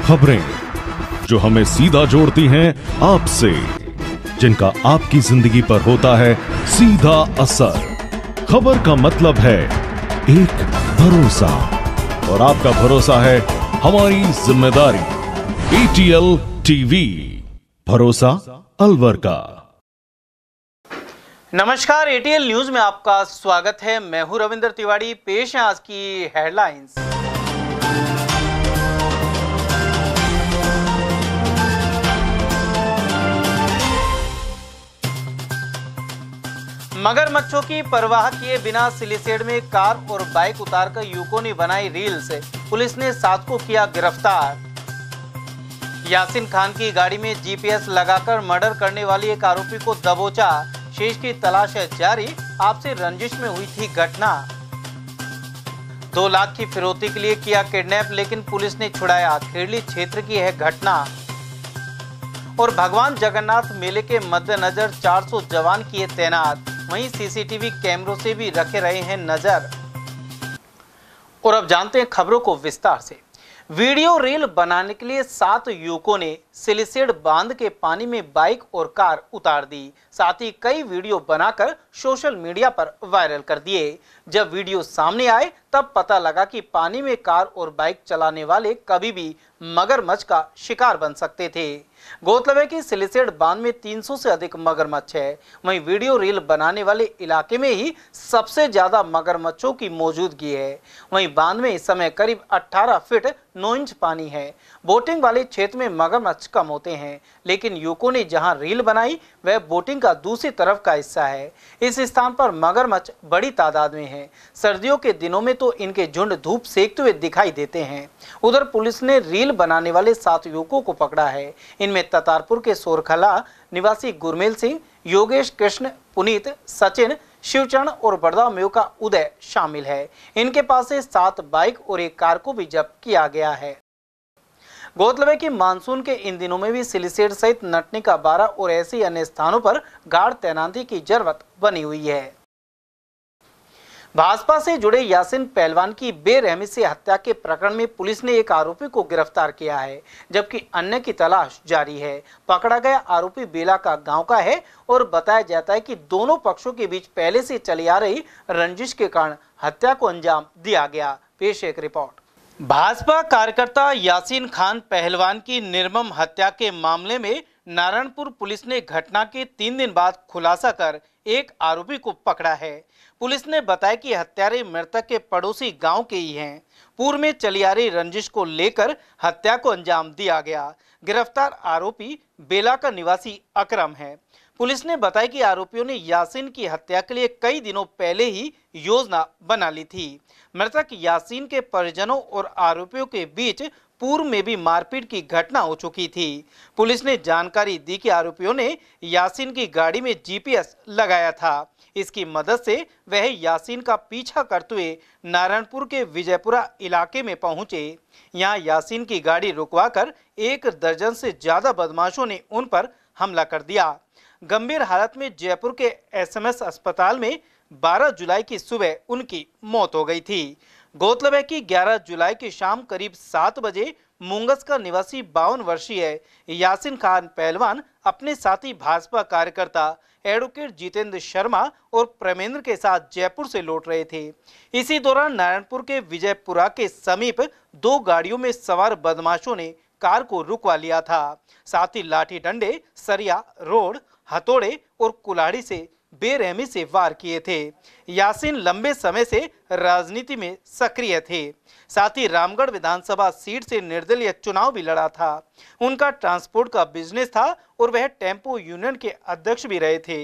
खबरें जो हमें सीधा जोड़ती हैं आपसे, जिनका आपकी जिंदगी पर होता है सीधा असर। खबर का मतलब है एक भरोसा, और आपका भरोसा है हमारी जिम्मेदारी। ATL TV, भरोसा अलवर का। नमस्कार, ATL न्यूज में आपका स्वागत है। मैं हूं रविंद्र तिवारी। पेश है आज की हेडलाइंस। मगरमच्छों की परवाह किए बिना सिलिसेड में कार और बाइक उतारकर युवकों ने बनाई रील्स। पुलिस ने 7 को किया गिरफ्तार। यासीन खान की गाड़ी में GPS लगाकर मर्डर करने वाली एक आरोपी को दबोचा। शेष की तलाश है जारी। आपसी रंजिश में हुई थी घटना। 2 लाख की फिरौती के लिए किया किडनैप, लेकिन पुलिस ने छुड़ाया। खेड़ली क्षेत्र की है घटना। और भगवान जगन्नाथ मेले के मद्देनजर 400 जवान किए तैनात। वहीं CCTV कैमरों से भी रखे रहे हैं नजर। और अब जानते हैं खबरों को विस्तार से। वीडियो रील बनाने के लिए 7 युवकों ने सिलिसेड बांध के पानी में बाइक और कार उतार दी। साथ ही कई वीडियो बनाकर सोशल मीडिया पर वायरल कर दिए। जब वीडियो सामने आए तब पता लगा कि पानी में कार और बाइक चलाने वाले कभी भी मगरमच्छ का शिकार बन सकते थे। गौरतलब है कि सिलिसेड बांध में 300 से अधिक मगरमच्छ है। वहीं वीडियो रील बनाने वाले इलाके में ही सबसे ज्यादा मगरमच्छों की मौजूदगी है। वहीं बांध में इस समय करीब 18 फीट 9 इंच पानी है। बोटिंग वाले क्षेत्र में मगरमच्छ कम होते हैं, लेकिन युवकों ने जहां रील बनाई वह बोटिंग का दूसरी तरफ का हिस्सा है। इस स्थान पर मगरमच्छ बड़ी तादाद में है। सर्दियों के दिनों में तो इनके झुंड धूप सेकते हुए दिखाई देते हैं। उधर पुलिस ने रील बनाने वाले 7 युवकों को पकड़ा है। इनमें ततारपुर के सोरखला निवासी गुरमेल सिंह, योगेश कृष्ण, पुनीत, सचिन, शिवचरण और बड़दा मेव का उदय शामिल है। इनके पास से 7 बाइक और एक कार को भी जब्त किया गया है। गौरतलब है कि मानसून के इन दिनों में भी सिलिसेड सहित नटनी का 12 और ऐसे अन्य स्थानों पर गार्ड तैनाती की जरूरत बनी हुई है। भाजपा से जुड़े यासीन पहलवान की बेरहमी से हत्या के प्रकरण में पुलिस ने एक आरोपी को गिरफ्तार किया है, जबकि अन्य की तलाश जारी है। पकड़ा गया आरोपी बेला का गांव का है और बताया जाता है कि दोनों पक्षों के बीच पहले से चली आ रही रंजिश के कारण हत्या को अंजाम दिया गया। पेश एक रिपोर्ट। भाजपा कार्यकर्ता यासीन खान पहलवान की निर्मम हत्या के मामले में नारायणपुर पुलिस ने घटना के 3 दिन बाद खुलासा कर एक आरोपी को पकड़ा है। पुलिस ने बताया कि हत्यारे मृतक के पड़ोसी गांव के ही हैं। पूर्व में चली आ रही रंजिश को लेकर हत्या को अंजाम दिया गया। गिरफ्तार आरोपी बेला का निवासी अकरम है। पुलिस ने बताया कि आरोपियों ने यासीन की हत्या के लिए कई दिनों पहले ही योजना बना ली थी। मृतक यासीन के परिजनों और आरोपियों के बीच पूर्व में भी मारपीट की घटना हो चुकी थी। पुलिस ने जानकारी दी कि आरोपियों ने यासीन की गाड़ी में GPS लगाया था। इसकी मदद से वह यासीन का पीछा करते हुए नारायणपुर के विजयपुरा इलाके में पहुंचे। यहां यासीन की गाड़ी रुकवाकर 1 दर्जन से ज्यादा बदमाशों ने उन पर हमला कर दिया। गंभीर हालत में जयपुर के SMS अस्पताल में 12 जुलाई की सुबह उनकी मौत हो गई थी। गौरतलब है कि 11 जुलाई की शाम करीब 7 बजे मुंगस का निवासी 52 वर्षीय यासीन खान पहलवान अपने साथी भाजपा कार्यकर्ता एडवोकेट जितेंद्र शर्मा और प्रेमेंद्र के साथ जयपुर से लौट रहे थे। इसी दौरान नारायणपुर के विजयपुरा के समीप 2 गाड़ियों में सवार बदमाशों ने कार को रुकवा लिया था। साथ ही लाठी डंडे, सरिया, रोड, हथौड़े और कुल्हाड़ी से बेरहमी से वार किए थे। यासीन लंबे समय से राजनीति में सक्रिय थे। साथ ही रामगढ़ विधानसभा सीट से निर्दलीय चुनाव भी लड़ा था। उनका ट्रांसपोर्ट का बिजनेस था और वह टेम्पो यूनियन के अध्यक्ष भी रहे थे।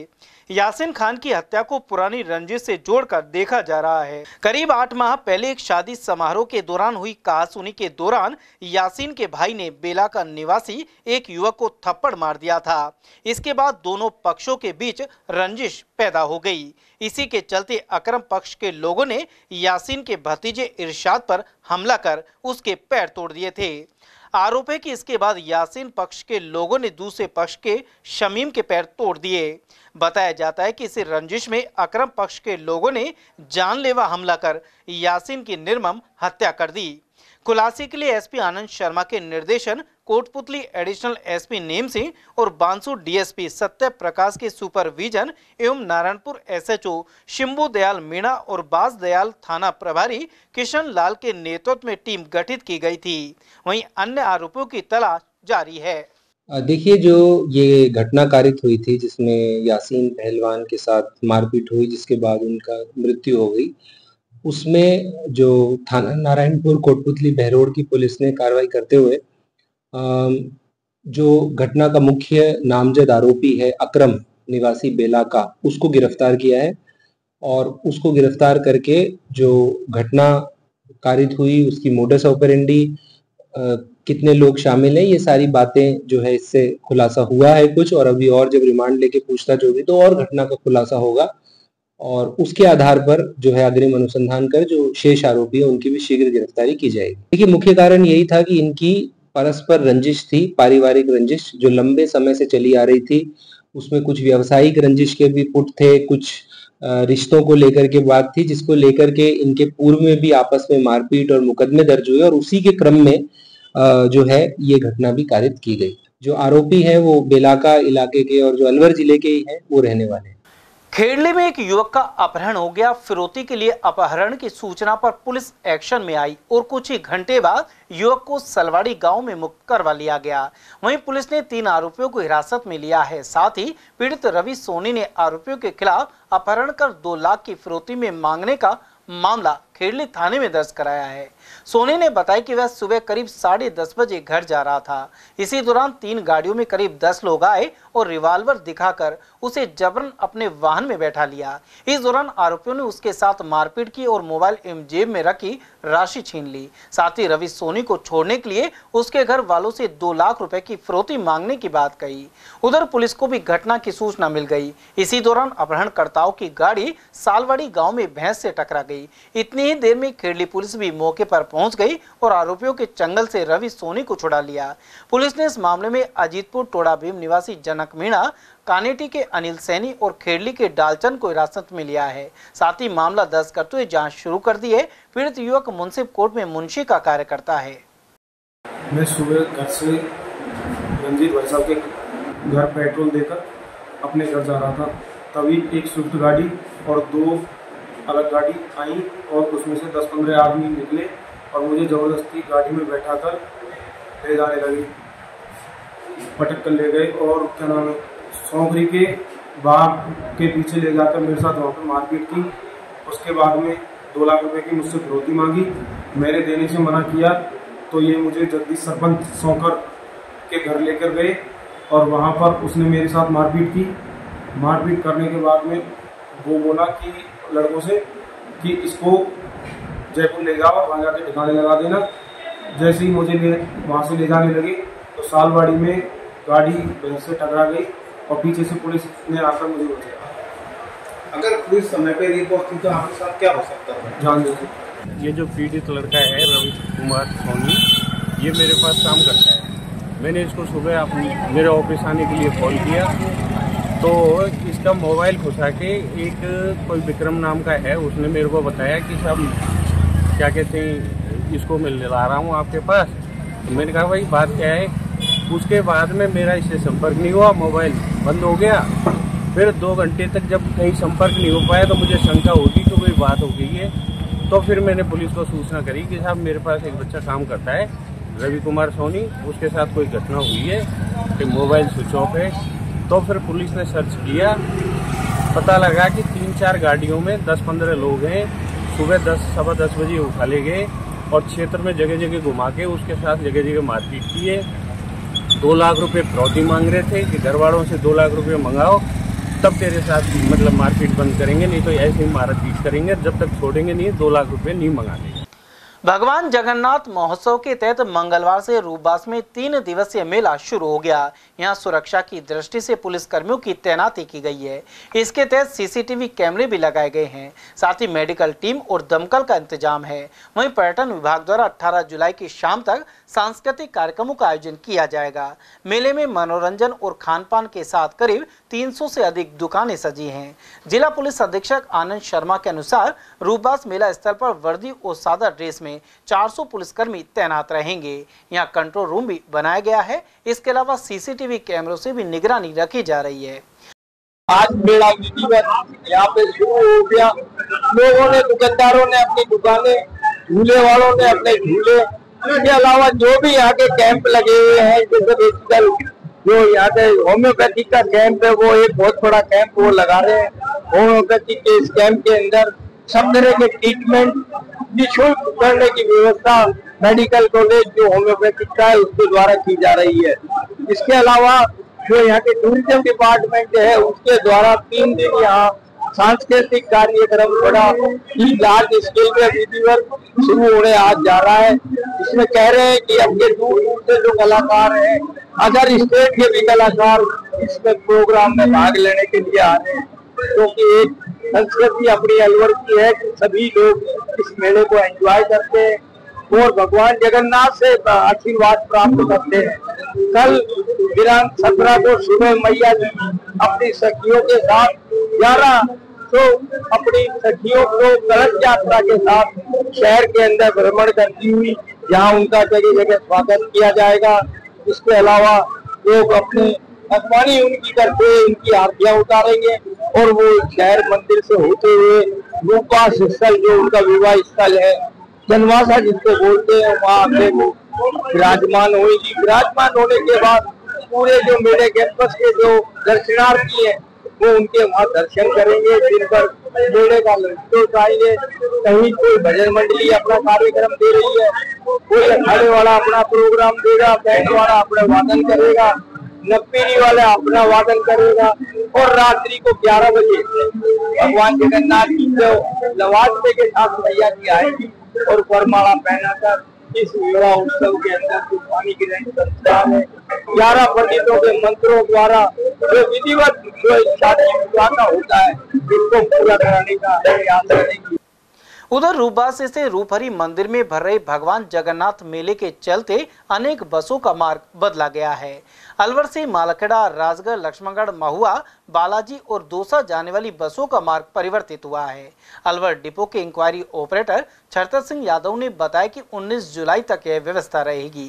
यासीन खान की हत्या को पुरानी रंजिश से जोड़कर देखा जा रहा है। करीब 8 माह पहले एक शादी समारोह के दौरान हुई कहासुनी के दौरान यासीन के भाई ने बेला का निवासी एक युवक को थप्पड़ मार दिया था। इसके बाद दोनों पक्षों के बीच रंजिश पैदा हो गई। इसी के चलते अकरम पक्ष के लोगों ने यासीन के भतीजे इरशाद पर हमला कर उसके पैर तोड़ दिए थे। आरोप है कि इसके बाद यासीन पक्ष के लोगों ने दूसरे पक्ष के शमीम के पैर तोड़ दिए। बताया जाता है कि इस रंजिश में अकरम पक्ष के लोगों ने जानलेवा हमला कर यासीन की निर्मम हत्या कर दी। खुलासे के लिए एसपी आनंद शर्मा के निर्देशन, Kotputli additional SP name Singh और बांसुर डीएसपी सत्य प्रकाश के सुपरविजन एवं नारायणपुर एसएचओ शिंबू दयाल मीणा और बाज दयाल थाना प्रभारी किशन लाल के नेतृत्व में टीम गठित की गई थी। वहीं अन्य आरोपियों की तलाश जारी है। देखिए, जो ये घटना कारित हुई थी जिसमें यासीन पहलवान के साथ मारपीट हुई, जिसके बाद उनका मृत्यु हो गई, उसमें जो थाना नारायणपुर कोटपुतली बहरोड की पुलिस ने कार्रवाई करते हुए जो घटना का मुख्य नामजद आरोपी है अकरम निवासी बेलाका, उसको गिरफ्तार किया है। और उसको गिरफ्तार करके जो घटना कारित हुई, उसकी मोडस ऑपरेंडी, कितने लोग शामिल हैं, ये सारी बातें जो है इससे खुलासा हुआ है कुछ। और अभी और जब रिमांड लेके पूछताछ होगी तो और घटना का खुलासा होगा और उसके आधार पर जो है अग्रिम अनुसंधान कर जो शेष आरोपी है उनकी भी शीघ्र गिरफ्तारी की जाएगी। देखिए, मुख्य कारण यही था कि इनकी परस्पर रंजिश थी, पारिवारिक रंजिश जो लंबे समय से चली आ रही थी। उसमें कुछ व्यावसायिक रंजिश के भी पुट थे, कुछ रिश्तों को लेकर के बात थी, जिसको लेकर के इनके पूर्व में भी आपस में मारपीट और मुकदमे दर्ज हुए और उसी के क्रम में जो है ये घटना भी कारित की गई। जो आरोपी है वो बेलाका इलाके के और जो अलवर जिले के ही हैं वो रहने वाले हैं। खेड़ली में एक युवक का अपहरण हो गया। फिरौती के लिए अपहरण की सूचना पर पुलिस एक्शन में आई और कुछ ही घंटे बाद युवक को सलवाड़ी गांव में मुक्त करवा लिया गया। वहीं पुलिस ने 3 आरोपियों को हिरासत में लिया है। साथ ही पीड़ित रवि सोनी ने आरोपियों के खिलाफ अपहरण कर 2 लाख की फिरौती में मांगने का मामला खेड़ली थाने में दर्ज कराया है। सोनी ने बताया कि वह सुबह करीब 10:30 बजे घर जा रहा था। इसी दौरान 3 गाड़ियों में करीब 10 लोग आए और रिवाल्वर दिखाकर उसे जबरन अपने वाहन में बैठा लिया। इस दौरान आरोपियों ने उसके साथ मारपीट की और मोबाइल एवं जेब में रखी राशि छीन ली। साथ ही रवि सोनी को छोड़ने के लिए उसके घर वालों से 2 लाख रुपए की फिरौती मांगने की बात कही। उधर पुलिस को भी घटना की सूचना मिल गई। इसी दौरान अपहरणकर्ताओं की गाड़ी सालवाड़ी गाँव में भैंस से टकरा गई। इतनी ही देर में खेड़ली पुलिस भी मौके पर पहुंच गई और आरोपियों के चंगल से रवि सोनी को छुड़ा लिया। पुलिस ने इस मामले में अजीतपुर टोड़ा भीम निवासी जनक मीणा, कानेटी के अनिल सैनी और खेड़ली के डालचंद को हिरासत में लिया है। साथ ही मामला दर्ज करते हुए जांच शुरू कर दी है। पीड़ित युवक मुंसिफ कोर्ट में मुंशी का कार्य करता है। मैं सुबह घर से रंजीत भाई साहब के घर पेट्रोल देकर अपने घर जा रहा था, तभी एक स्विफ्ट गाड़ी और 2 अलग गाड़ी आई और उसमें से 10-15 आदमी निकले और मुझे ज़बरदस्ती गाड़ी में बैठा कर ले जाने लगे, पटक कर ले गए और क्या नाम है सौंगरी के बाग के पीछे ले जाकर मेरे साथ वहाँ पर मारपीट की। उसके बाद में 2 लाख रुपए की मुझसे फिरौती मांगी। मैंने देने से मना किया तो ये मुझे जगदीश सरपंच सौकर के घर लेकर गए और वहाँ पर उसने मेरे साथ मारपीट की। मारपीट करने के बाद में वो बोला कि लड़कों से कि इसको जयपुर ले जाओ, वहाँ जाके ठिकाने लगा देना। जैसे ही मुझे वहाँ से ले जाने लगे तो सालवाड़ी में गाड़ी भैंस से टकरा गई और पीछे से पुलिस ने आकर मुझे बचाया। अगर पुलिस समय पे नहीं पहुंचती तो आपके साथ क्या हो सकता है? जान दीजिए। ये जो पीड़ित लड़का है रवि कुमार सोनी, ये मेरे पास काम करता है। मैंने इसको सुबह मेरे ऑफिस आने के लिए कॉल किया तो इसका मोबाइल घुसा के एक कोई विक्रम नाम का है, उसने मेरे को बताया कि साहब क्या कहते हैं इसको मैं ला रहा हूँ आपके पास। तो मैंने कहा भाई बात क्या है। उसके बाद में मेरा इससे संपर्क नहीं हुआ, मोबाइल बंद हो गया। फिर 2 घंटे तक जब कहीं संपर्क नहीं हो पाया तो मुझे शंका होगी तो कोई बात हो गई है। तो फिर मैंने पुलिस को सूचना करी कि साहब मेरे पास एक बच्चा काम करता है रवि कुमार सोनी, उसके साथ कोई घटना हुई है कि मोबाइल स्विच ऑफ है। तो फिर पुलिस ने सर्च किया, पता लगा कि 3-4 गाड़ियों में 10-15 लोग हैं। सुबह 10-10:15 बजे उठा ले गए और क्षेत्र में जगह जगह घुमा के उसके साथ जगह जगह मारपीट की है। 2 लाख रुपए फिरौती मांग रहे थे कि घर वालों से 2 लाख रुपए मंगाओ तब तेरे साथ मतलब मारपीट बंद करेंगे, नहीं तो ऐसे ही मारपीट करेंगे, जब तक छोड़ेंगे नहीं 2 लाख रुपए नहीं मंगाने। भगवान जगन्नाथ महोत्सव के तहत मंगलवार से रूपबास में 3 दिवसीय मेला शुरू हो गया। यहां सुरक्षा की दृष्टि से पुलिस कर्मियों की तैनाती की गई है। इसके तहत सीसीटीवी कैमरे भी लगाए गए हैं। साथ ही मेडिकल टीम और दमकल का इंतजाम है। वहीं पर्यटन विभाग द्वारा 18 जुलाई की शाम तक सांस्कृतिक कार्यक्रमों का आयोजन किया जाएगा। मेले में मनोरंजन और खान पान के साथ करीब 300 से अधिक दुकानें सजी हैं। जिला पुलिस अधीक्षक आनंद शर्मा के अनुसार रूपबास मेला स्थल पर वर्दी और सादा ड्रेस में 400 पुलिसकर्मी तैनात रहेंगे। यहाँ कंट्रोल रूम भी बनाया गया है। इसके अलावा सीसीटीवी कैमरों से भी निगरानी रखी जा रही है। आज मेला विधिवत यहाँ पे शुरू हो गया। लोगों ने, दुकानदारों ने अपनी दुकानें, झूले वालों ने अपने झूले, इसके अलावा जो भी यहाँ के कैंप लगे हुए हैं, जैसे बेसिकल जो यहाँ के होम्योपैथिक का कैंप है, वो एक बहुत बड़ा कैंप वो लगा रहे हैं। होम्योपैथिक के इस कैंप के अंदर सब तरह के ट्रीटमेंट निःशुल्क करने की व्यवस्था मेडिकल कॉलेज जो होम्योपैथिक का है उसके द्वारा की जा रही है। इसके अलावा जो यहाँ के टूरिज्म डिपार्टमेंट है उसके द्वारा 3 दिन यहाँ सांस्कृतिक कार्यक्रम बड़ा ही लार्ज स्केल पे विधिवत शुरू होने आज जा रहा है। इसमें कह रहे हैं कि अब ये दूर दूर से जो कलाकार हैं, अदर स्टेट के भी कलाकार इसमें प्रोग्राम में भाग लेने के लिए आ रहे हैं, क्योंकि एक संस्कृति अपनी अलवर की है कि सभी लोग इस मेले को एंजॉय करते हैं और भगवान जगन्नाथ से आशीर्वाद प्राप्त करते हैं। कल दिनांक 17 को सुबह मैया जी अपनी सखियों के साथ 11 तो अपनी सखियों को कलश यात्रा के साथ शहर के अंदर भ्रमण करती हुई जहां उनका जगह जगह स्वागत किया जाएगा। इसके अलावा लोग अपने अगवानी उनकी करके उनकी आरतियां उतारेंगे और वो शहर मंदिर से होते हुए रूपबास स्थल जो उनका विवाह स्थल है, जनवासा जिसको बोलते हैं, वहाँ पे वो विराजमान होगी। विराजमान होने के बाद पूरे जो मेले कैंपस के जो दर्शनार्थी हैं वो उनके वहाँ दर्शन करेंगे। दिन भर मेले का लुत्फ उठाएंगे। कहीं कोई भजन मंडली अपना कार्यक्रम दे रही है, कोई अखाड़े वाला अपना प्रोग्राम देगा, बैंड वाला अपना वादन करेगा, नप्पीरी वाला अपना वादन करेगा और रात्रि को 11 बजे भगवान जगन्नाथ जी जो लवाजमे के साथ मैया जी आएगी और वरमाला पहनाकर इस विवाह उत्सव के अंदर जो पानी ग्रहण संस्कार है 11 पंडितों के मंत्रों द्वारा जो विधिवत जो शादी विवाह का होता है इसको पूरा कराने का प्रयास करेंगे। उधर रूपबास से रूपहरी मंदिर में भर रहे भगवान जगन्नाथ मेले के चलते अनेक बसों का मार्ग बदला गया है। अलवर से मालखेड़ा, राजगढ़, लक्ष्मणगढ़, महुआ, बालाजी और दौसा जाने वाली बसों का मार्ग परिवर्तित हुआ है। अलवर डिपो के इंक्वायरी ऑपरेटर छतर सिंह यादव ने बताया कि 19 जुलाई तक यह व्यवस्था रहेगी।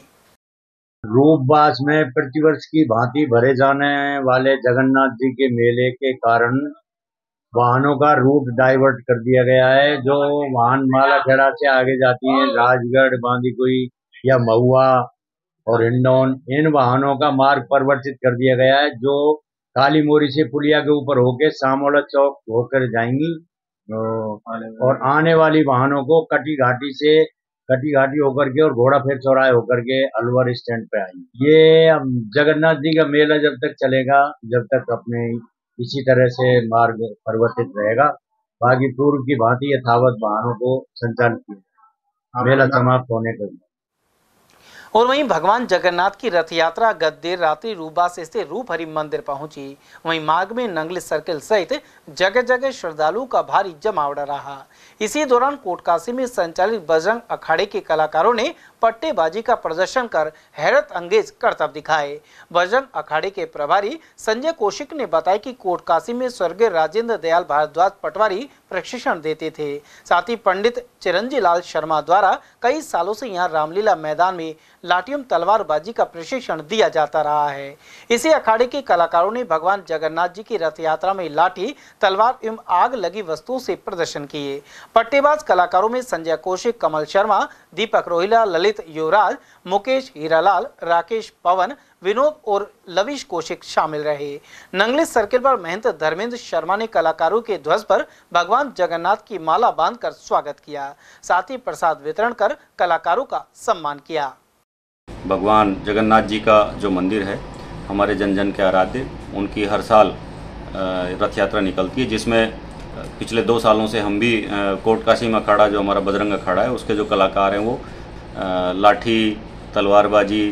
रूपबास में प्रतिवर्ष की भांति भरे जाने वाले जगन्नाथ जी के मेले के कारण वाहनों का रूट डाइवर्ट कर दिया गया है। जो वाहन मालाखेड़ा से आगे जाती हैं, राजगढ़, बांदीकुई या महुआ और हिंडौन, इन वाहनों का मार्ग परिवर्तित कर दिया गया है। जो काली मोरी से पुलिया के ऊपर होकर सामोला चौक होकर जाएंगी और आने वाली वाहनों को कटी घाटी होकर के और घोड़ा फेर चौराहे होकर के अलवर स्टैंड पे आएंगी। ये जगन्नाथ जी का मेला जब तक चलेगा, जब तक अपने इसी तरह से मार्ग परिवर्तित रहेगा। बाकी पूर्व की भांति यथावत वाहनों को संचालित किया, मेला समाप्त होने के बाद। और वहीं भगवान जगन्नाथ की रथ यात्रा गत देर रात्रि रूपबास से रूपहरी मंदिर पहुंची। वहीं मार्ग में नंगली सर्किल सहित जगह जगह श्रद्धालुओं का भारी जमावड़ा रहा। इसी दौरान कोटकाशी में संचालित बजरंग अखाड़े के कलाकारों ने पट्टेबाजी का प्रदर्शन कर हैरत अंगेज करतब दिखाए। बजरंग अखाड़े के प्रभारी संजय कौशिक ने बताया कि कोटकाशी में स्वर्गीय राजेंद्र दयाल भारद्वाज पटवारी प्रशिक्षण देते थे। साथ ही पंडित चिरंजी लाल शर्मा द्वारा कई सालों से यहाँ रामलीला मैदान में लाठियों तलवारबाजी का प्रशिक्षण दिया जाता रहा है। इसी अखाड़े के कलाकारों ने भगवान जगन्नाथ जी की रथ यात्रा में लाठी, तलवार एवं आग लगी वस्तुओं से प्रदर्शन किए। पट्टेबाज कलाकारों में संजय कौशिक, कमल शर्मा, दीपक रोहिला, ललित युवराज, मुकेश हीरालाल, राकेश पवन, विनोद और लविश कौशिक शामिल रहे। नंगली सर्किल पर महंत धर्मेंद्र शर्मा ने कलाकारों के ध्वज पर भगवान जगन्नाथ की माला बांधकर स्वागत किया। साथ ही प्रसाद वितरण कर कलाकारों का सम्मान किया। भगवान जगन्नाथ जी का जो मंदिर है, हमारे जन जन के आराध्य, उनकी हर साल रथ यात्रा निकलती है, जिसमें पिछले 2 सालों से हम भी कोटकाशी में अखाड़ा जो हमारा बजरंग अखाड़ा है उसके जो कलाकार हैं वो लाठी, तलवारबाजी,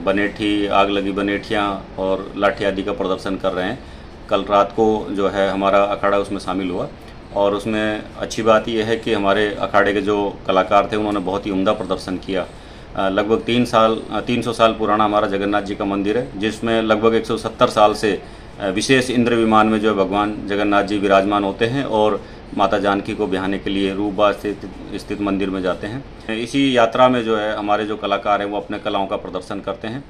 बनेठी, आग लगी बनेठियाँ और लाठी आदि का प्रदर्शन कर रहे हैं। कल रात को जो है हमारा अखाड़ा उसमें शामिल हुआ और उसमें अच्छी बात यह है कि हमारे अखाड़े के जो कलाकार थे उन्होंने बहुत ही उम्दा प्रदर्शन किया। लगभग 300 साल पुराना हमारा जगन्नाथ जी का मंदिर है, जिसमें लगभग 170 साल से विशेष इंद्र विमान में जो है भगवान जगन्नाथ जी विराजमान होते हैं और माता जानकी को बिहाने के लिए रूपबाज स्थित मंदिर में जाते हैं। इसी यात्रा में जो है हमारे जो कलाकार हैं वो अपने कलाओं का प्रदर्शन करते हैं।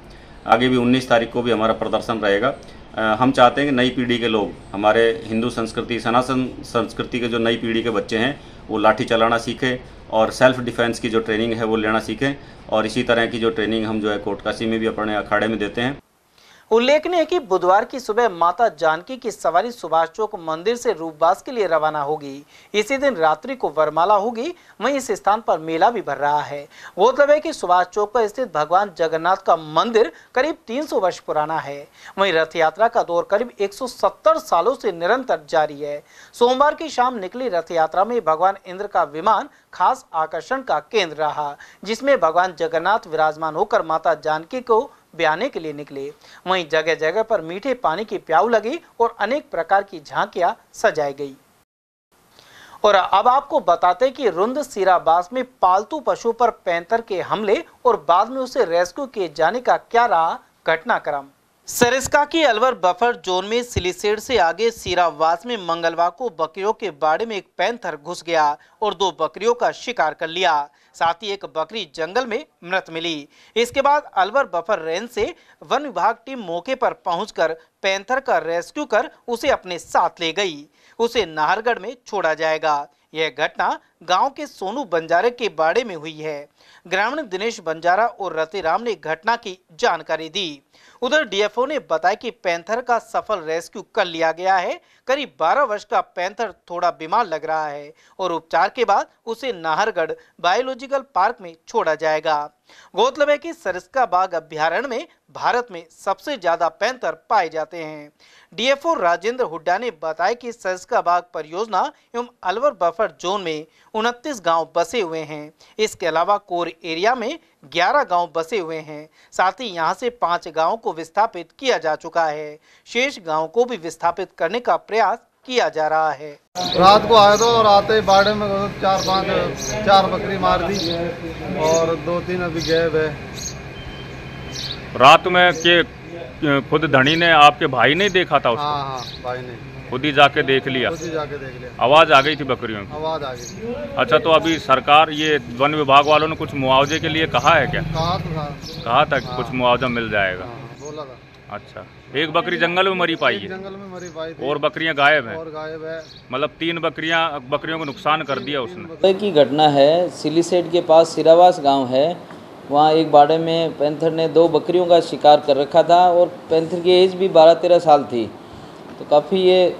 आगे भी 19 तारीख को भी हमारा प्रदर्शन रहेगा। हम चाहते हैं कि नई पीढ़ी के लोग, हमारे हिंदू संस्कृति, सनातन संस्कृति के जो नई पीढ़ी के बच्चे हैं वो लाठी चलाना सीखें और सेल्फ डिफेंस की जो ट्रेनिंग है वो लेना सीखें। और इसी तरह की जो ट्रेनिंग हम जो है कोटकाशी में भी अपने अखाड़े में देते हैं। उल्लेखनीय है कि बुधवार की सुबह माता जानकी की सवारी सुभाष चौक मंदिर से रूपबास के लिए रवाना होगी। इसी दिन रात्रि को वरमाला होगी। वहीं इस स्थान पर मेला भी भर रहा है। गौरतलब है कि सुभाष चौक पर स्थित भगवान जगन्नाथ का मंदिर करीब 300 वर्ष पुराना है। वहीं रथ यात्रा का दौर करीब 170 सालों से निरंतर जारी है। सोमवार की शाम निकली रथ यात्रा में भगवान इंद्र का विमान खास आकर्षण का केंद्र रहा, जिसमें भगवान जगन्नाथ विराजमान होकर माता जानकी को ब्याने के लिए निकले। वहीं जगह जगह पर मीठे पानी की प्याऊ लगी और अनेक प्रकार की झांकियां सजाई गई। और अब आपको बताते कि रुंद सीराबास में पालतू पशु पर पैंथर के हमले और बाद में उसे रेस्क्यू किए जाने का क्या रहा घटनाक्रम। सरिस्का की अलवर बफर जोन में सिलीसेड से आगे सीरावास में मंगलवार को बकरियों के बाड़े में एक पैंथर घुस गया और 2 बकरियों का शिकार कर लिया। साथ ही एक बकरी जंगल में मृत मिली। इसके बाद अलवर बफर रेंज से वन विभाग टीम मौके पर पहुंचकर पैंथर का रेस्क्यू कर उसे अपने साथ ले गई। उसे नाहरगढ़ में छोड़ा जाएगा। यह घटना गांव के सोनू बंजारे के बाड़े में हुई है। ग्रामीण दिनेश बंजारा और रतिराम ने घटना की जानकारी दी। उधर डीएफओ ने बताया कि पैंथर का सफल रेस्क्यू कर लिया गया है। करीब 12 वर्ष का पैंथर थोड़ा बीमार लग रहा है और उपचार के बाद उसे नाहरगढ़ बायोलॉजिकल पार्क में छोड़ा जाएगा। गौरतलब है कि सरिस्का बाघ अभ्यारण्य में भारत में सबसे ज्यादा पैंथर पाए जाते हैं। डीएफओ राजेंद्र हुड्डा ने बताया कि सरिस्का बाघ परियोजना एवं अलवर बफर जोन में 29 गांव बसे हुए हैं। इसके अलावा कोर एरिया में 11 गांव बसे हुए हैं। साथ ही यहां से 5 गांवों को विस्थापित किया जा चुका है। शेष गांवों को भी विस्थापित करने का प्रयास किया जा रहा है। रात को आए तो और आते ही बाड़े में 4 बकरी मार दी और 2-3 अभी गैब है। रात में के खुद धनी ने, आपके भाई ने देखा था उसको? हाँ, भाई ने खुद ही जाके देख लिया। आवाज आ गई थी बकरियों की? आवाज आ गई। अच्छा, तो अभी सरकार, ये वन विभाग वालों ने कुछ मुआवजे के लिए कहा है क्या? कहा था कि कुछ मुआवजा मिल जाएगा। बोला था। अच्छा, एक बकरी जंगल में मरी पाई है? जंगल में मरी पाई थी। और बकरियां गायब हैं? और गायब है। मतलब 3 बकरियों को नुकसान कर दिया उसने। की घटना है, सिलीसेड के पास सिरावास गांव है। वहाँ एक बाड़े में पैंथर ने 2 बकरियों का शिकार कर रखा था और पैंथर की एज भी 12-13 साल थी। तो काफ़ी ये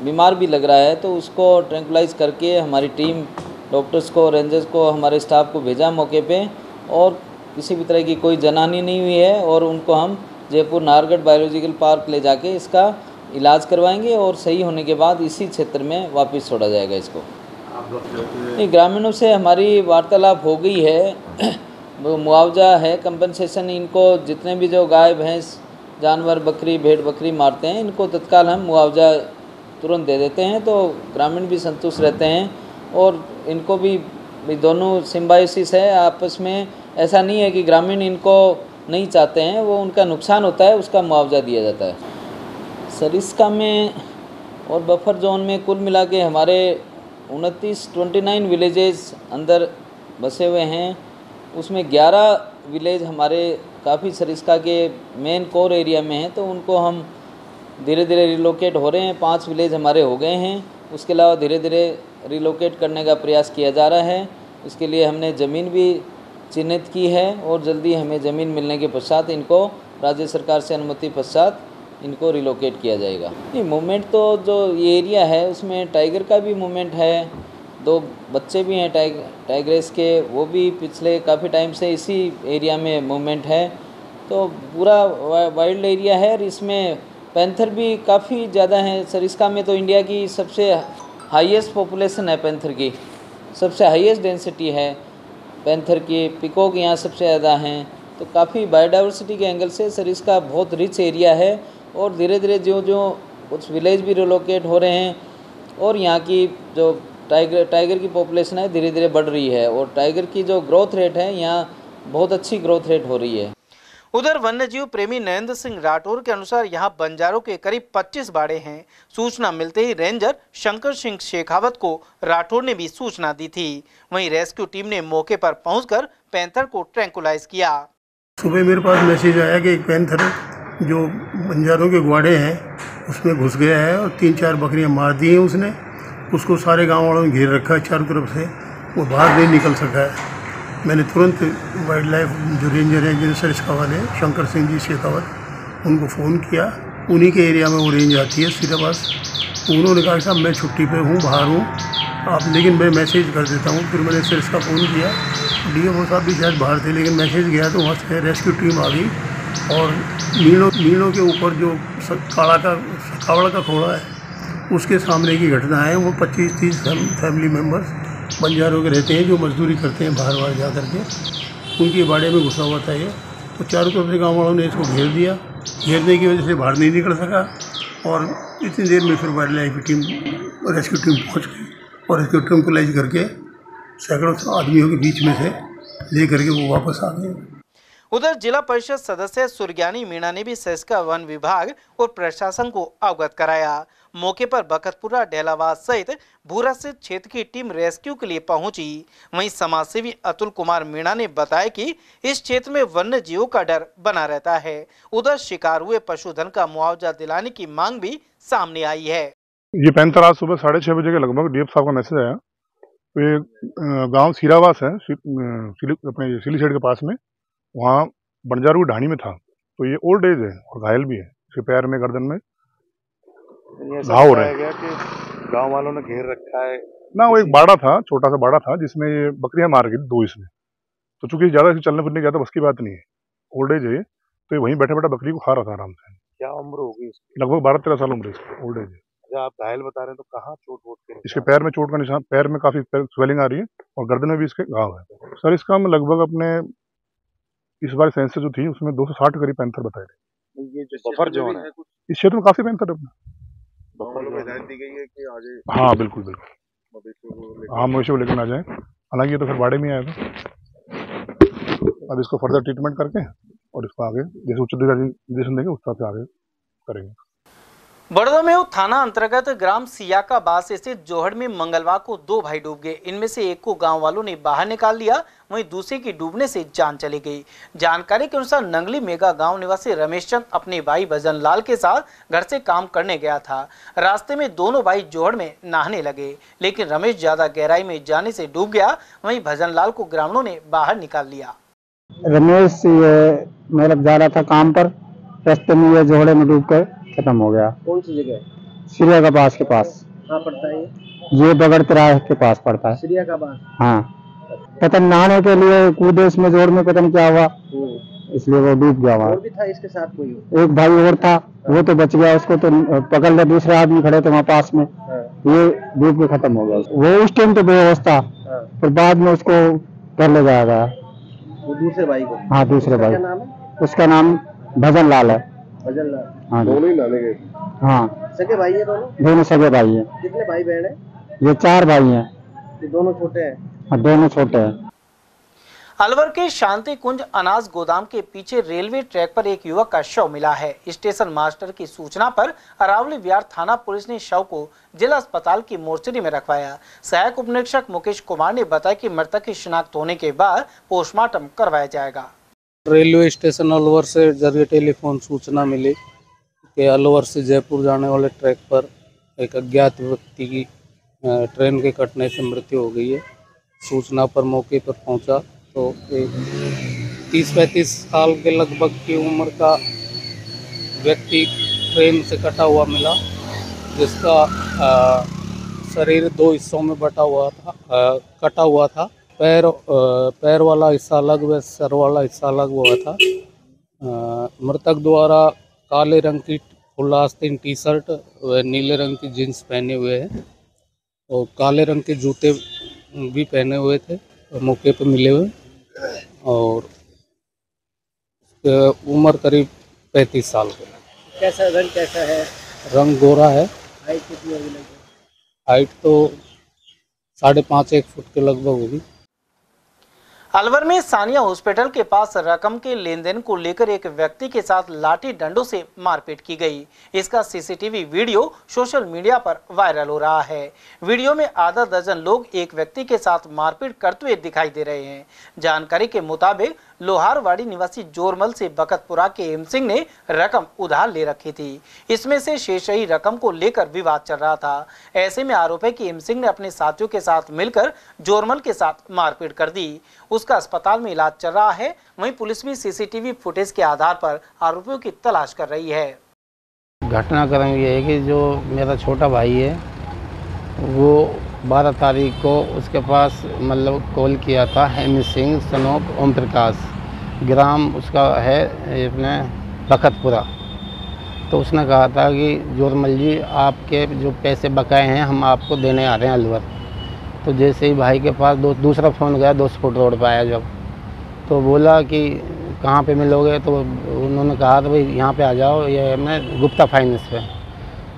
बीमार भी लग रहा है। तो उसको ट्रैंकुलाइज करके हमारी टीम डॉक्टर्स को, रेंजर्स को, हमारे स्टाफ को भेजा मौके पे और किसी भी तरह की कोई जनहानि नहीं हुई है। और उनको हम जयपुर नाहरगढ़ बायोलॉजिकल पार्क ले जाके इसका इलाज करवाएंगे और सही होने के बाद इसी क्षेत्र में वापस छोड़ा जाएगा इसको। ग्रामीणों से हमारी वार्तालाप हो गई है। वो मुआवजा है, कंपनसेशन, इनको जितने भी जो गाय भैंस जानवर बकरी भेड़ बकरी मारते हैं इनको तत्काल हम मुआवजा तुरंत दे देते हैं। तो ग्रामीण भी संतुष्ट रहते हैं और इनको भी दोनों सिम्बायोसिस है आपस में। ऐसा नहीं है कि ग्रामीण इनको नहीं चाहते हैं, वो उनका नुकसान होता है उसका मुआवजा दिया जाता है। सरिस्का में और बफर जोन में कुल मिला के हमारे 29 विलेजेस अंदर बसे हुए हैं। उसमें 11 विलेज हमारे काफ़ी सरिस्का के मेन कोर एरिया में हैं, तो उनको हम धीरे धीरे रिलोकेट हो रहे हैं। 5 विलेज हमारे हो गए हैं। उसके अलावा धीरे धीरे रिलोकेट करने का प्रयास किया जा रहा है। इसके लिए हमने ज़मीन भी चिन्हित की है और जल्दी हमें ज़मीन मिलने के पश्चात इनको राज्य सरकार से अनुमति पश्चात इनको रिलोकेट किया जाएगा। ये मूवमेंट तो जो ये एरिया है उसमें टाइगर का भी मूवमेंट है। 2 बच्चे भी हैं टाइग्रेस के, वो भी पिछले काफ़ी टाइम से इसी एरिया में मूवमेंट है। तो पूरा वाइल्ड एरिया है और इसमें पैंथर भी काफ़ी ज़्यादा हैं। सरिस्का में तो इंडिया की सबसे हाईएस्ट पॉपुलेशन है पैंथर की, सबसे हाईएस्ट डेंसिटी है पैंथर की। पिकॉक यहाँ सबसे ज़्यादा हैं। तो काफ़ी बायोडाइवर्सिटी के एंगल से सरिस्का बहुत रिच एरिया है और धीरे धीरे जो कुछ विलेज भी रिलोकेट हो रहे हैं और यहाँ की जो टाइगर की पॉपुलेशन है धीरे धीरे बढ़ रही है। और टाइगर की जो ग्रोथ रेट है यहाँ बहुत अच्छी ग्रोथ रेट हो रही है। उधर वन्यजीव प्रेमी नरेंद्र सिंह राठौर के अनुसार यहां बंजारों के करीब 25 बाड़े हैं। सूचना मिलते ही रेंजर शंकर सिंह शेखावत को राठौर ने भी सूचना दी थी। वहीं रेस्क्यू टीम ने मौके पर पहुंचकर पैंथर को ट्रैंकुलाइज किया। सुबह मेरे पास मैसेज आया कि एक पैंथर जो बंजारों के ग्वाड़े हैं उसमें घुस गया है और 3-4 बकरियां मार दी हैं उसने। उसको सारे गाँव वालों ने घेर रखा है चारों तरफ से, वो बाहर नहीं निकल सका है। मैंने तुरंत वाइल्ड लाइफ जो रेंजर हैं जिन सरिस्का वाले शंकर सिंह जी शेखावत उनको फ़ोन किया। उन्हीं के एरिया में वो रेंज आती है सिराबास। उन्होंने कहा साहब मैं छुट्टी पे हूँ, बाहर हूँ आप, लेकिन मैं मैसेज कर देता हूँ। फिर मैंने सरिस्का फ़ोन किया, डीएमओ साहब भी शायद बाहर थे, लेकिन मैसेज गया तो वहाँ से रेस्क्यू टीम आ गई और मीलों के ऊपर जो कावड़ का खोड़ा है उसके सामने की घटना है। वो 25-30 फैमिली मेम्बर्स बंजारों के रहते हैं जो मजदूरी करते हैं बाहर जा करके, उनके बाड़े में घुसा हुआ था ये। तो चारों तरफ से गाँव वालों ने इसको घेर दिया। घेरने की वजह से बाहर नहीं निकल सका और इतनी देर में फिर wild life team rescue team पहुंच गई और इसको ट्रैंकुलाइज करके सैकड़ों आदमियों के बीच में से ले करके वो वापस आ गए। उधर जिला परिषद सदस्य सुरज्ञानी मीणा ने भी सरिस्का वन विभाग और प्रशासन को अवगत कराया। मौके पर बखतपुरा डेलावाद सहित भूरा स्थित क्षेत्र की टीम रेस्क्यू के लिए पहुंची। वहीं समाजसेवी अतुल कुमार मीणा ने बताया कि इस क्षेत्र में वन्य जीवों का डर बना रहता है। उधर शिकार हुए पशुधन का मुआवजा दिलाने की मांग भी सामने आई है। ये पैंथर आज सुबह 6:30 बजे के लगभग डीएफ साहब का मैसेज आया। तो ये गाँव सीरावास है अपने सिलीसेट के पास में, वहाँ बंजारू ढाणी में था। तो ये ओल्ड एज है और घायल भी है, इसके पैर में गर्दन में घाव हो रहे हैं। गांव वालों ने घेर रखा है ना, वो एक बाड़ा था, छोटा सा बाड़ा था जिसमें ये बकरियां मार गई 2 इसमें। तो चूंकि ज्यादा चलने फिरने गया था, बस की बात नहीं है, ओल्ड एज है, तो ये वहीं बैठे बैठे बकरी को खा रहा था आराम से। क्या उम्र होगी इसकी? लगभग 12-13 साल उम्र है इसकी, ओल्ड एज है। जब आप घायल बता रहे हैं तो कहाँ चोट वोट के? इसके पैर में चोट का निशान, पैर में काफी स्वेलिंग आ रही है और गर्दन में भी इसके घाव है। सर इसका हम लगभग अपने इस बार सेंसस जो थी उसमें 260 करीब पैंथर बताए थे। ये जो बफर जोन है इस क्षेत्र में काफी पैंथर है। हिदायत दी गई है कि आगे, हाँ बिल्कुल हाँ मवेशियों को लेकर ना जाए। हालांकि ये तो फिर बाड़े में आएगा। अब इसको फर्दर ट्रीटमेंट करके और इसको आगे जैसे उच्च अधिकारी निर्देशन देंगे उस तरह से आगे करेंगे। बड़ौदा थाना अंतर्गत ग्राम सियाका बास स्थित जोहड़ में मंगलवार को 2 भाई डूब गए। इनमें से एक को गांव वालों ने बाहर निकाल लिया, वहीं दूसरे की डूबने से जान चली गई। जानकारी के अनुसार नंगली मेगा गांव निवासी रमेश चंद अपने भाई भजन लाल के साथ घर से काम करने गया था। रास्ते में दोनों भाई जोहड़ में नहाने लगे, लेकिन रमेश ज्यादा गहराई में जाने से डूब गया। वहीं भजन लाल को ग्रामीणों ने बाहर निकाल लिया। रमेश मतलब जा रहा था काम पर, रास्ते में ये जोहड़े में डूबकर खत्म हो गया। कौन सी जगह? सिरिया का बास के पास। कहाँ पड़ता है ये बगड़ तिराहे के पास पड़ता है। सिरिया का बास? हाँ, पतन नहाने के लिए कूदे इसमें, जोड़ में पतन क्या हुआ इसलिए वो डूब गया। और भी था इसके साथ कोई? एक भाई और था, वो तो बच गया, उसको तो पकड़ लिया, दूसरे आदमी खड़े थे वहाँ पास में, ये डूब के खत्म हो गया। वो उस टाइम तो बेहोश था, फिर बाद में उसको घर ले जाया गया। वो दूसरे भाई को? हाँ दूसरे भाई। क्या नाम है? उसका नाम भजन लाल है। भजन लाल? हाँ, दोनों ही नाने के? हाँ, सगे भाई है दोनों सगे भाई हैं। कितने भाई बहन है? ये 4 भाई हैं। ये दोनों छोटे हैं? हाँ, दोनों छोटे हैं। अलवर के शांति कुंज अनाज गोदाम के पीछे रेलवे ट्रैक पर एक युवक का शव मिला है। स्टेशन मास्टर की सूचना पर अरावली बिहार थाना पुलिस ने शव को जिला अस्पताल की मोर्चरी में रखवाया। सहायक उप निरीक्षक मुकेश कुमार ने बताया कि मृतक की शिनाख्त होने के बाद पोस्टमार्टम करवाया जाएगा। रेलवे स्टेशन अलवर से जरिए टेलीफोन सूचना मिली कि अलवर से जयपुर जाने वाले ट्रैक पर एक अज्ञात व्यक्ति की ट्रेन के कटने से मृत्यु हो गई है। सूचना पर मौके पर पहुंचा तो एक 30-35 साल के लगभग की उम्र का व्यक्ति ट्रेन से कटा हुआ मिला, जिसका शरीर 2 हिस्सों में बटा हुआ था, कटा हुआ था। पैर वाला हिस्सा अलग व सर वाला हिस्सा अलग हुआ था। मृतक द्वारा काले रंग की फुल आस्तीन टी शर्ट व नीले रंग की जीन्स पहने हुए हैं और काले रंग के जूते भी पहने हुए थे मौके पर मिले हुए, और उम्र करीब 35 साल का। कैसा रंग कैसा है? रंग गोरा है। हाइट कितनी होगी? हाइट तो 5.5-1 फुट के लगभग होगी। अलवर में सानिया हॉस्पिटल के पास रकम के लेन देन को लेकर एक व्यक्ति के साथ लाठी डंडों से मारपीट की गई। इसका सीसीटीवी वीडियो सोशल मीडिया पर वायरल हो रहा है। वीडियो में आधा दर्जन लोग एक व्यक्ति के साथ मारपीट करते हुए दिखाई दे रहे हैं। जानकारी के मुताबिक लोहारवाड़ी निवासी जोरमल से बकतपुरा के एम सिंह ने रकम उधार ले रखी थी। इसमें से शेषही रकम को लेकर विवाद चल रहा था। ऐसे में आरोप है कि एम सिंह ने अपने साथियों के साथ मिलकर जोरमल के साथ मारपीट कर दी। उसका अस्पताल में इलाज चल रहा है। वहीं पुलिस भी सीसीटीवी फुटेज के आधार पर आरोपियों की तलाश कर रही है। घटनाक्रम ये है कि जो मेरा छोटा भाई है वो 12 तारीख को उसके पास मतलब कॉल किया था। हेमी सिंह सनोक ओम प्रकाश, ग्राम उसका है अपने बखतपुरा। तो उसने कहा था कि जोरमल जी आपके जो पैसे बकाए हैं हम आपको देने आ रहे हैं अलवर। तो जैसे ही भाई के पास दूसरा फ़ोन गया 2 फुट रोड पर आया जब, तो बोला कि कहाँ पे मिलोगे, तो उन्होंने कहा तो भाई यहाँ पे आ जाओ, ये मैं गुप्ता फाइनेंस पे।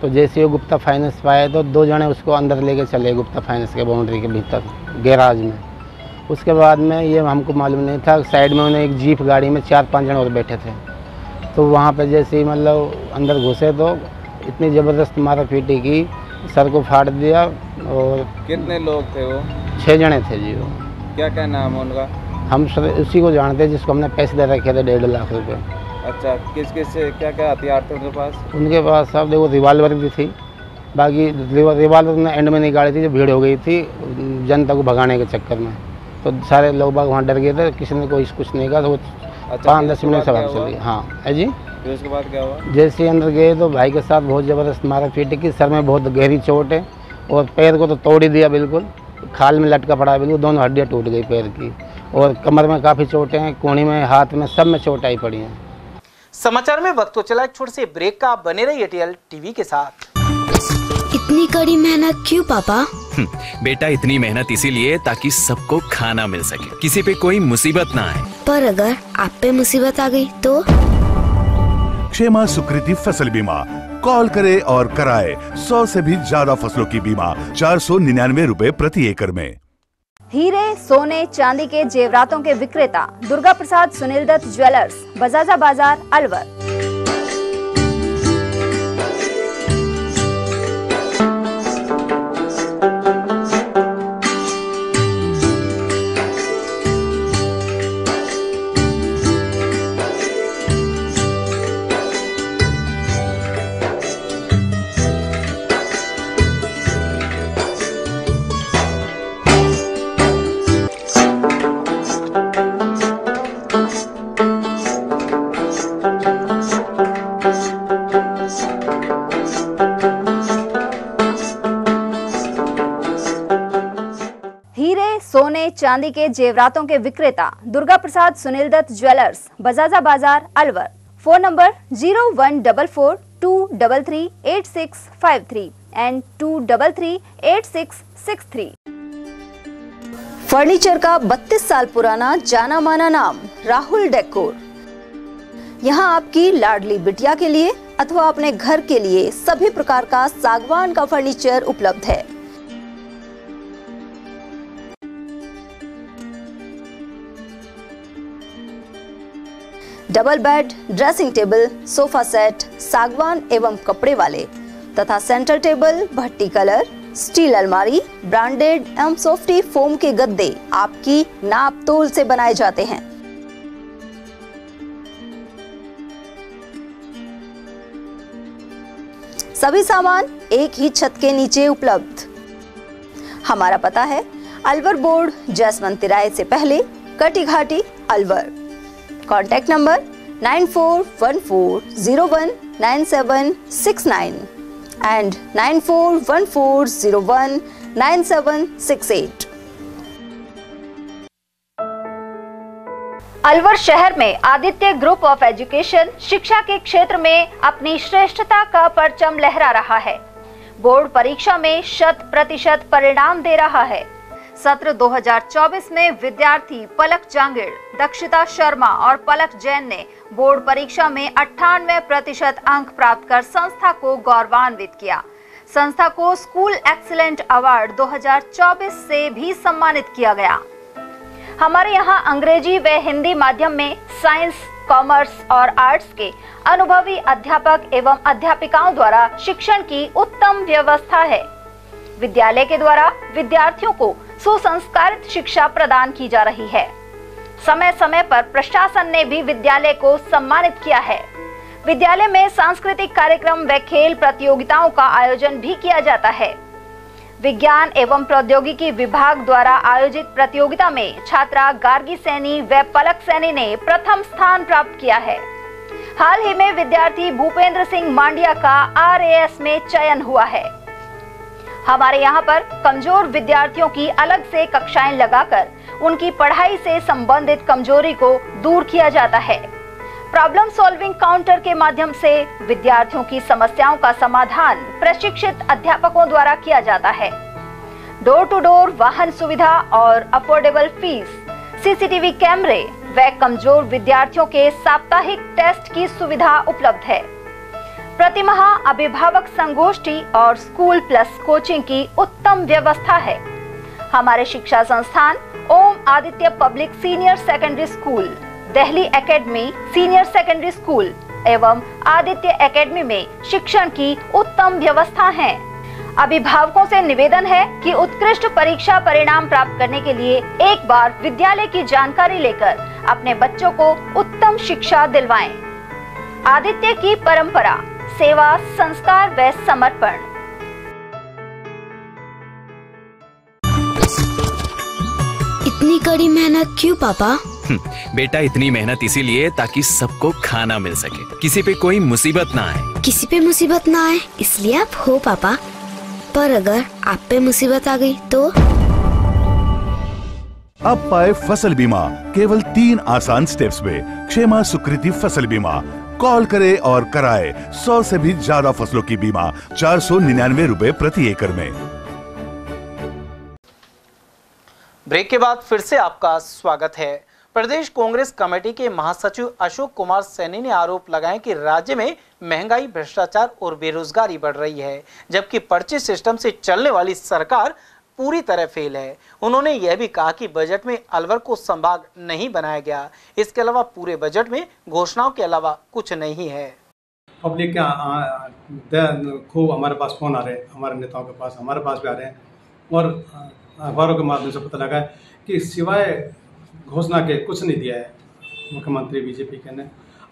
तो जैसे ही वो गुप्ता फाइनेंस पे आए तो 2 जने उसको अंदर लेके चले गुप्ता फाइनेंस के बाउंड्री के भीतर गैराज में। उसके बाद में ये हमको मालूम नहीं था, साइड में उन्हें एक जीप गाड़ी में 4-5 जने और बैठे थे। तो वहाँ पे जैसे ही मतलब अंदर घुसे तो इतनी ज़बरदस्त मारा पीटी की, सर को फाड़ दिया। और कितने लोग थे वो? 6 जने थे जी वो। क्या क्या नाम है उनका? हम सर उसी को जानते हैं जिसको हमने पैसे दे रखे थे 1.5 लाख रुपए। अच्छा, किस किस से क्या क्या हथियार थे उनके पास? उनके पास साहब देखो रिवाल्वर भी थी, बाकी रिवाल्वर ने एंड में निकाली थी, जो भीड़ हो गई थी जनता को भगाने के चक्कर में। तो सारे लोग बाग वहाँ डर गए थे, किसी ने कोई कुछ नहीं कहा। तो 5-10 मिनट सवाल चली। हाँ है जी। फिर उसके बाद क्या हुआ? जैसे अंदर गए तो भाई के साथ बहुत ज़बरदस्त मारा पीटी की। सर में बहुत गहरी चोट है और पैर को तो तोड़ ही दिया, बिल्कुल खाल में लटका पड़ा है, बिल्कुल दोनों हड्डियाँ टूट गई पैर की। और कमर में काफ़ी चोटें हैं, कोहनी में, हाथ में, सब में चोट आई पड़ी हैं। समाचार में वक्त तो चला एक छोटे से ब्रेक का। बने रहिए एटीएल टीवी के साथ। इतनी कड़ी मेहनत क्यों पापा? बेटा इतनी मेहनत इसीलिए ताकि सबको खाना मिल सके, किसी पे कोई मुसीबत ना आए। पर अगर आप पे मुसीबत आ गई तो? क्षेमा सुकृति फसल बीमा, कॉल करे और कराए 100 से भी ज्यादा फसलों की बीमा 499 रुपए प्रति एकड़ में। हीरे, सोने, चांदी के जेवरातों के विक्रेता दुर्गा प्रसाद सुनील दत्त ज्वेलर्स, बजाजा बाजार, अलवर। सोने चांदी के जेवरातों के विक्रेता दुर्गा प्रसाद सुनील दत्त ज्वेलर्स, बजाजा बाजार, Alwar. Phone number 0144233863 and 2338663। Furniture का 32 साल पुराना जाना माना नाम राहुल डेकोर। यहाँ आपकी लाडली बिटिया के लिए अथवा अपने घर के लिए सभी प्रकार का सागवान का फर्नीचर उपलब्ध है। Double bed, dressing table, sofa set सागवान एवं कपड़े वाले तथा सेंटर टेबल, भट्टी कलर, स्टील अलमारी, ब्रांडेड एवं सॉफ्टी फोम के गद्दे आपकी नाप तोल से बनाए जाते हैं। सभी सामान एक ही छत के नीचे उपलब्ध। हमारा पता है अलवर बोर्ड, जैसवंत तिराहे से पहले, कटी घाटी, Alwar. Contact number 9414019769 and 9414019768। Alwar शहर में आदित्य ग्रुप ऑफ एजुकेशन शिक्षा के क्षेत्र में अपनी श्रेष्ठता का परचम लहरा रहा है। बोर्ड परीक्षा में 100% परिणाम दे रहा है। सत्र 2024 में विद्यार्थी पलक जांगिड़, दक्षिता शर्मा और पलक जैन ने बोर्ड परीक्षा में 98% अंक प्राप्त कर संस्था को गौरवान्वित किया। संस्था को स्कूल एक्सीलेंट अवार्ड 2024 से भी सम्मानित किया गया। हमारे यहाँ अंग्रेजी व हिंदी माध्यम में साइंस, कॉमर्स और आर्ट्स के अनुभवी अध्यापक एवं अध्यापिकाओं द्वारा शिक्षण की उत्तम व्यवस्था है। विद्यालय के द्वारा विद्यार्थियों को सुसंस्कारित शिक्षा प्रदान की जा रही है। समय समय पर प्रशासन ने भी विद्यालय को सम्मानित किया है। विद्यालय में सांस्कृतिक कार्यक्रम व खेल प्रतियोगिताओं का आयोजन भी किया जाता है। विज्ञान एवं प्रौद्योगिकी विभाग द्वारा आयोजित प्रतियोगिता में छात्रा गार्गी सैनी व पलक सैनी ने प्रथम स्थान प्राप्त किया है। हाल ही में विद्यार्थी भूपेंद्र सिंह मांडिया का RAS में चयन हुआ है। हमारे यहाँ पर कमजोर विद्यार्थियों की अलग से कक्षाएं लगाकर उनकी पढ़ाई से संबंधित कमजोरी को दूर किया जाता है। प्रॉब्लम सॉल्विंग काउंटर के माध्यम से विद्यार्थियों की समस्याओं का समाधान प्रशिक्षित अध्यापकों द्वारा किया जाता है। डोर टू डोर वाहन सुविधा और अफोर्डेबल फीस, CCTV कैमरे व कमजोर विद्यार्थियों के साप्ताहिक टेस्ट की सुविधा उपलब्ध है। प्रतिमाह अभिभावक संगोष्ठी और स्कूल प्लस कोचिंग की उत्तम व्यवस्था है। हमारे शिक्षा संस्थान Om Aditya public senior secondary school, Delhi academy senior secondary school एवं आदित्य एकेडमी में शिक्षण की उत्तम व्यवस्था है। अभिभावकों से निवेदन है कि उत्कृष्ट परीक्षा परिणाम प्राप्त करने के लिए एक बार विद्यालय की जानकारी लेकर अपने बच्चों को उत्तम शिक्षा दिलवाएं। आदित्य की परंपरा, सेवा, संस्कार व समर्पण। इतनी कड़ी मेहनत क्यों पापा? बेटा, इतनी मेहनत इसीलिए ताकि सबको खाना मिल सके, किसी पे कोई मुसीबत ना आए। किसी पे मुसीबत ना आए इसलिए आप हो पापा, पर अगर आप पे मुसीबत आ गई तो? अब पाए फसल बीमा केवल 3 आसान स्टेप्स में। क्षेमा सुकृति फसल बीमा। कॉल करे और कराए 100 से भी ज्यादा फसलों की बीमा 499 रुपए प्रति एकड़ में। ब्रेक के बाद फिर से आपका स्वागत है। प्रदेश कांग्रेस कमेटी के महासचिव अशोक कुमार सैनी ने आरोप लगाए कि राज्य में महंगाई, भ्रष्टाचार और बेरोजगारी बढ़ रही है, जबकि पर्ची सिस्टम से चलने वाली सरकार पूरी तरह फेल है। उन्होंने यह भी कहा कि बजट में अलवर को संभाग नहीं बनाया गया। इसके अलावा पूरे बजट में घोषणाओं के अलावा कुछ नहीं है। पब्लिक के खूब हमारे पास फोन आ रहे हैं, हमारे नेताओं के पास, हमारे पास भी आ रहे हैं, और अखबारों के माध्यम से पता लगा है कि सिवाय घोषणा के कुछ नहीं दिया है। मुख्यमंत्री बीजेपी के ने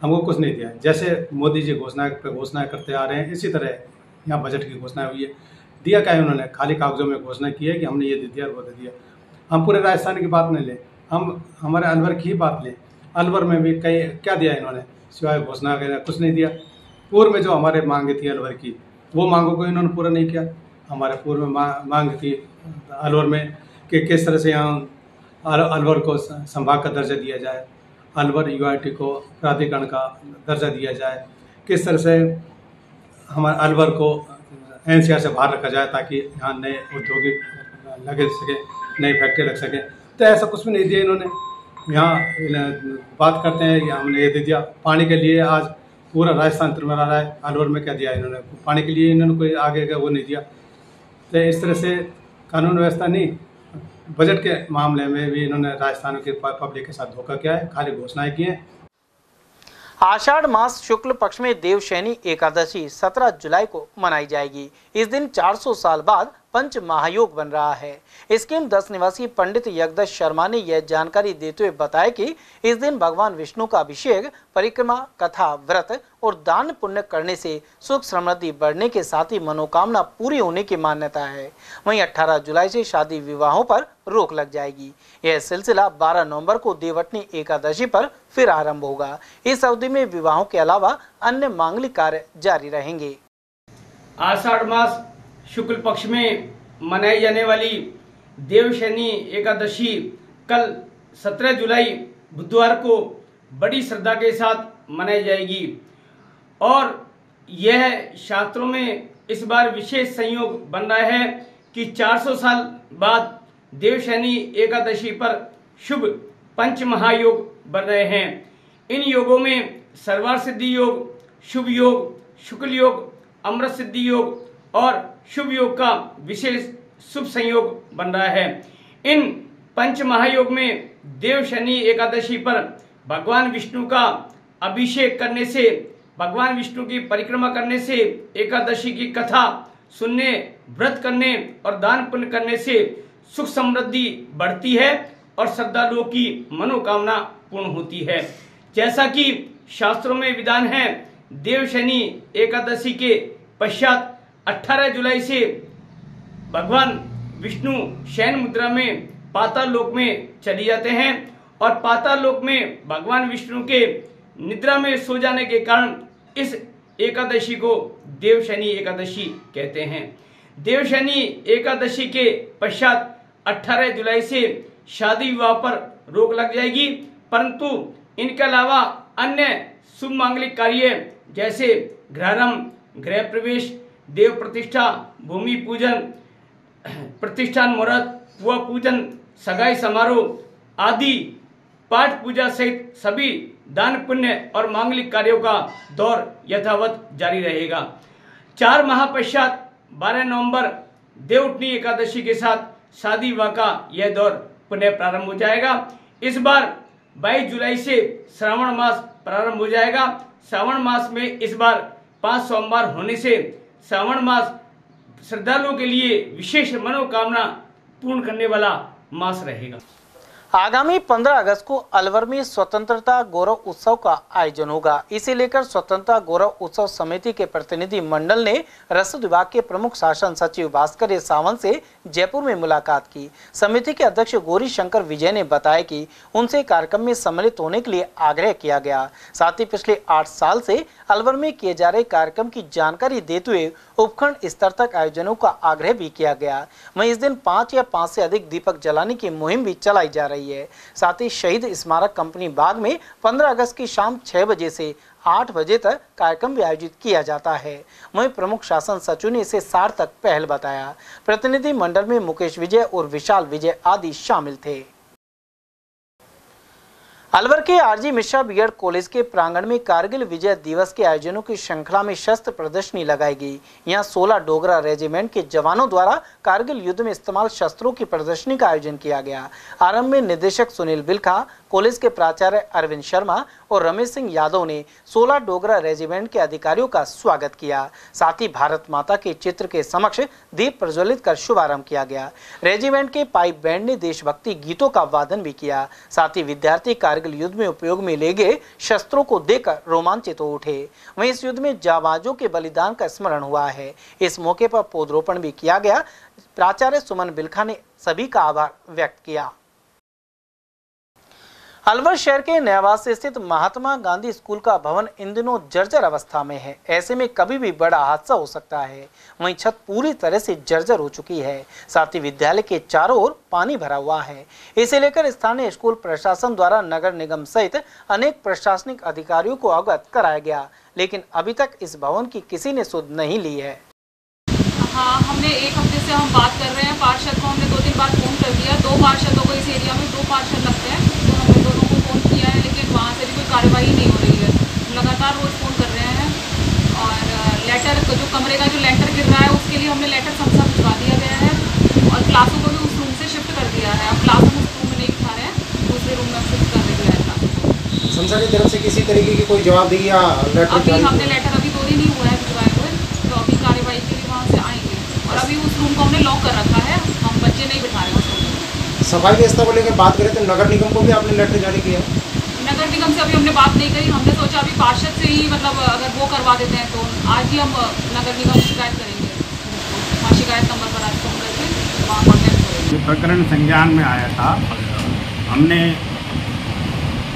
हमको कुछ नहीं दिया है। जैसे मोदी जी घोषणाएं करते आ रहे हैं, इसी तरह यहाँ बजट की घोषणा हुई है। दिया क्या है उन्होंने? खाली कागजों में घोषणा की है कि हमने ये दे दिया, वो दे दिया। हम पूरे राजस्थान की बात नहीं लें, हम हमारे अलवर की ही बात लें। अलवर में भी कई क्या दिया इन्होंने? सिवाय घोषणा के कुछ नहीं दिया। पूर्व में जो हमारे मांगे थी अलवर की, वो मांगों को इन्होंने पूरा नहीं किया। हमारे पूर्व में मांग थी अलवर में कि किस तरह से यहाँ अलवर को संभाग का दर्जा दिया जाए, अलवर UIT को प्राधिकरण का दर्जा दिया जाए, किस तरह से हमारे अलवर को NCR से बाहर रखा जाए ताकि यहाँ नए उद्योगिक लगे सके, नई फैक्ट्री लग सके। तो ऐसा कुछ भी नहीं दिया इन्होंने। यहाँ बात करते हैं कि हमने ये दे दिया। पानी के लिए आज पूरा राजस्थान तिरमिरा रहा है, अलवर में क्या दिया इन्होंने? पानी के लिए इन्होंने कोई आगे का वो नहीं दिया। तो इस तरह से कानून व्यवस्था नहीं, बजट के मामले में भी इन्होंने राजस्थान के पब्लिक के साथ धोखा किया है, खाली घोषणाएं की हैं। आषाढ़ मास शुक्ल पक्ष में देवशयनी एकादशी 17 जुलाई को मनाई जाएगी। इस दिन 400 साल बाद पंच महायोग बन रहा है। स्कीम 10 निवासी पंडित यज्ञदत्त शर्मा ने यह जानकारी देते हुए बताया कि इस दिन भगवान विष्णु का अभिषेक, परिक्रमा, कथा, व्रत और दान पुण्य करने से सुख समृद्धि बढ़ने के साथ ही मनोकामना पूरी होने की मान्यता है। वहीं 18 जुलाई से शादी विवाहों पर रोक लग जाएगी। यह सिलसिला 12 नवंबर को देवटनी एकादशी पर फिर आरंभ होगा। इस अवधि में विवाहों के अलावा अन्य मांगलिक कार्य जारी रहेंगे। आषाढ़ मास शुक्ल पक्ष में मनाई जाने वाली देवशयनी एकादशी कल 17 जुलाई बुधवार को बड़ी श्रद्धा के साथ मनाई जाएगी और यह शास्त्रों में इस बार विशेष संयोग बन रहा है कि 400 साल बाद देवशयनी एकादशी पर शुभ पंच महायोग बन रहे हैं। इन योगों में सर्वार सिद्धि योग, शुभ योग, शुक्ल योग, अमृत सिद्धि योग और शुभ योग का विशेष शुभ संयोग बन रहा है। इन पंच महायोग में देव शनि एकादशी पर भगवान विष्णु का अभिषेक करने से, भगवान विष्णु की परिक्रमा करने से, एकादशी की कथा सुनने, व्रत करने और दान पुण्य करने से सुख समृद्धि बढ़ती है और श्रद्धालुओं की मनोकामना पूर्ण होती है। जैसा कि शास्त्रों में विधान है, देव शनि एकादशी के पश्चात 18 जुलाई से भगवान विष्णु शयन मुद्रा में पाताल लोक में चली जाते हैं और पाताल लोक में भगवान विष्णु के निद्रा में सो जाने के कारण इस एकादशी को देव शनि एकादशी कहते हैं। देव शनि एकादशी के पश्चात 18 जुलाई से शादी विवाह पर रोक लग जाएगी, परंतु इनके अलावा अन्य शुभ मांगलिक कार्य जैसे गृहारंभ, गृह प्रवेश, देव प्रतिष्ठा, भूमि पूजन, प्रतिष्ठान मुहूर्त, पुआ पूजन, सगाई समारोह आदि पाठ पूजा सहित सभी दान पुण्य और मांगलिक कार्यों का दौर यथावत जारी रहेगा। 4 माह पश्चात 12 नवंबर देवउठनी एकादशी के साथ शादी विवाह का यह दौर पुनः प्रारंभ हो जाएगा। इस बार 22 जुलाई से श्रावण मास प्रारंभ हो जाएगा। श्रावण मास में इस बार 5 सोमवार होने से श्रावण मास श्रद्धालुओं के लिए विशेष मनोकामना पूर्ण करने वाला मास रहेगा। आगामी 15 अगस्त को अलवर में स्वतंत्रता गौरव उत्सव का आयोजन होगा। इसे लेकर स्वतंत्रता गौरव उत्सव समिति के प्रतिनिधि मंडल ने रसद विभाग के प्रमुख शासन सचिव भास्कर सावंत से जयपुर में मुलाकात की। समिति के अध्यक्ष गौरी शंकर विजय ने बताया कि उनसे कार्यक्रम में सम्मिलित होने के लिए आग्रह किया गया। साथ ही पिछले 8 साल से अलवर में किए जा रहे कार्यक्रम की जानकारी देते हुए उपखंड स्तर तक आयोजनों का आग्रह भी किया गया। वहीं इस दिन 5 या 5 से अधिक दीपक जलाने की मुहिम भी चलाई जा रही है। साथ ही शहीद स्मारक कंपनी बाग में 15 अगस्त की शाम 6 बजे से 8 बजे तक कार्यक्रम भी आयोजित किया जाता है। वहीं प्रमुख शासन सचिव ने इसे सार्थक पहल बताया। प्रतिनिधि मंडल में मुकेश विजय और विशाल विजय आदि शामिल थे। अलवर के आरजी मिश्रा बीएड कॉलेज के प्रांगण में कारगिल विजय दिवस के आयोजनों की श्रृंखला में शस्त्र प्रदर्शनी लगाई गई। यहां 16 डोगरा रेजिमेंट के जवानों द्वारा कारगिल युद्ध में इस्तेमाल शस्त्रों की प्रदर्शनी का आयोजन किया गया। आरंभ में निदेशक सुनील बिलखा, कॉलेज के प्राचार्य अरविंद शर्मा और रमेश सिंह यादव ने 16 डोगरा रेजिमेंट के अधिकारियों का स्वागत किया। साथ ही भारत माता के चित्र के समक्ष दीप प्रज्वलित कर शुभारंभ किया गया। रेजिमेंट के पाइप बैंड ने देशभक्ति गीतों का वादन भी किया। साथ ही विद्यार्थी कारगिल युद्ध में उपयोग में ले गए शस्त्रों को देखकर रोमांचित हो उठे। वहीं इस युद्ध में जाबाजों के बलिदान का स्मरण हुआ है। इस मौके पर पौधरोपण भी किया गया। प्राचार्य सुमन बिलखा ने सभी का आभार व्यक्त किया। अलवर शहर के नयावास स्थित महात्मा गांधी स्कूल का भवन इन दिनों जर्जर अवस्था में है। ऐसे में कभी भी बड़ा हादसा हो सकता है। वहीं छत पूरी तरह से जर्जर हो चुकी है। साथ ही विद्यालय के चारों ओर पानी भरा हुआ है। इसे लेकर स्थानीय स्कूल प्रशासन द्वारा नगर निगम सहित अनेक प्रशासनिक अधिकारियों को अवगत कराया गया, लेकिन अभी तक इस भवन की किसी ने सुध नहीं ली है। हाँ, हमने 1 हफ्ते से हम बात कर रहे हैं। पार्षद को हमने 2-3 बार फोन कर दिया। 2 पार्षदों को इस एरिया में 2 पार्षद लगते हैं, तो हमने दोनों को फोन किया है, लेकिन वहाँ से भी कोई कार्रवाई नहीं हो रही है। लगातार रोज फोन कर रहे हैं। और लेटर जो कमरे का जो लेंटर गिर रहा है उसके लिए हमने लेटर समझा भिजवा दिया गया है और क्लासों को भी उस रूम से शिफ्ट कर दिया है। अब क्लास हम उस रूम में नहीं बिठा रहे हैं, दूसरे रूम में शिफ्ट कर दिया है क्लास। संस्था की तरफ से किसी तरीके की कोई जवाब दी या लेटर? अभी हमने लेटर अभी 2 दिन ही हुआ है भिजवाए हुए, तो अभी कार्रवाई के लिए वहाँ से आएंगे। और अभी उस रूम को हमने लॉक कर रखा है, हम बच्चे नहीं बिठा रहे हैं। सफाई व्यवस्था को लेकर बात करें तो नगर निगम को भी आपने लेटर जारी किया? नगर निगम से अभी हमने बात नहीं करी। हमने सोचा अभी पार्षद से ही मतलब अगर वो करवा देते हैं तो आज ही हम नगर निगम को शिकायत करेंगे। वहाँ शिकायत नंबर पर आज फोन करके वहाँ कॉन्टेक्ट करेंगे। ये प्रकरण संज्ञान में आया था। हमने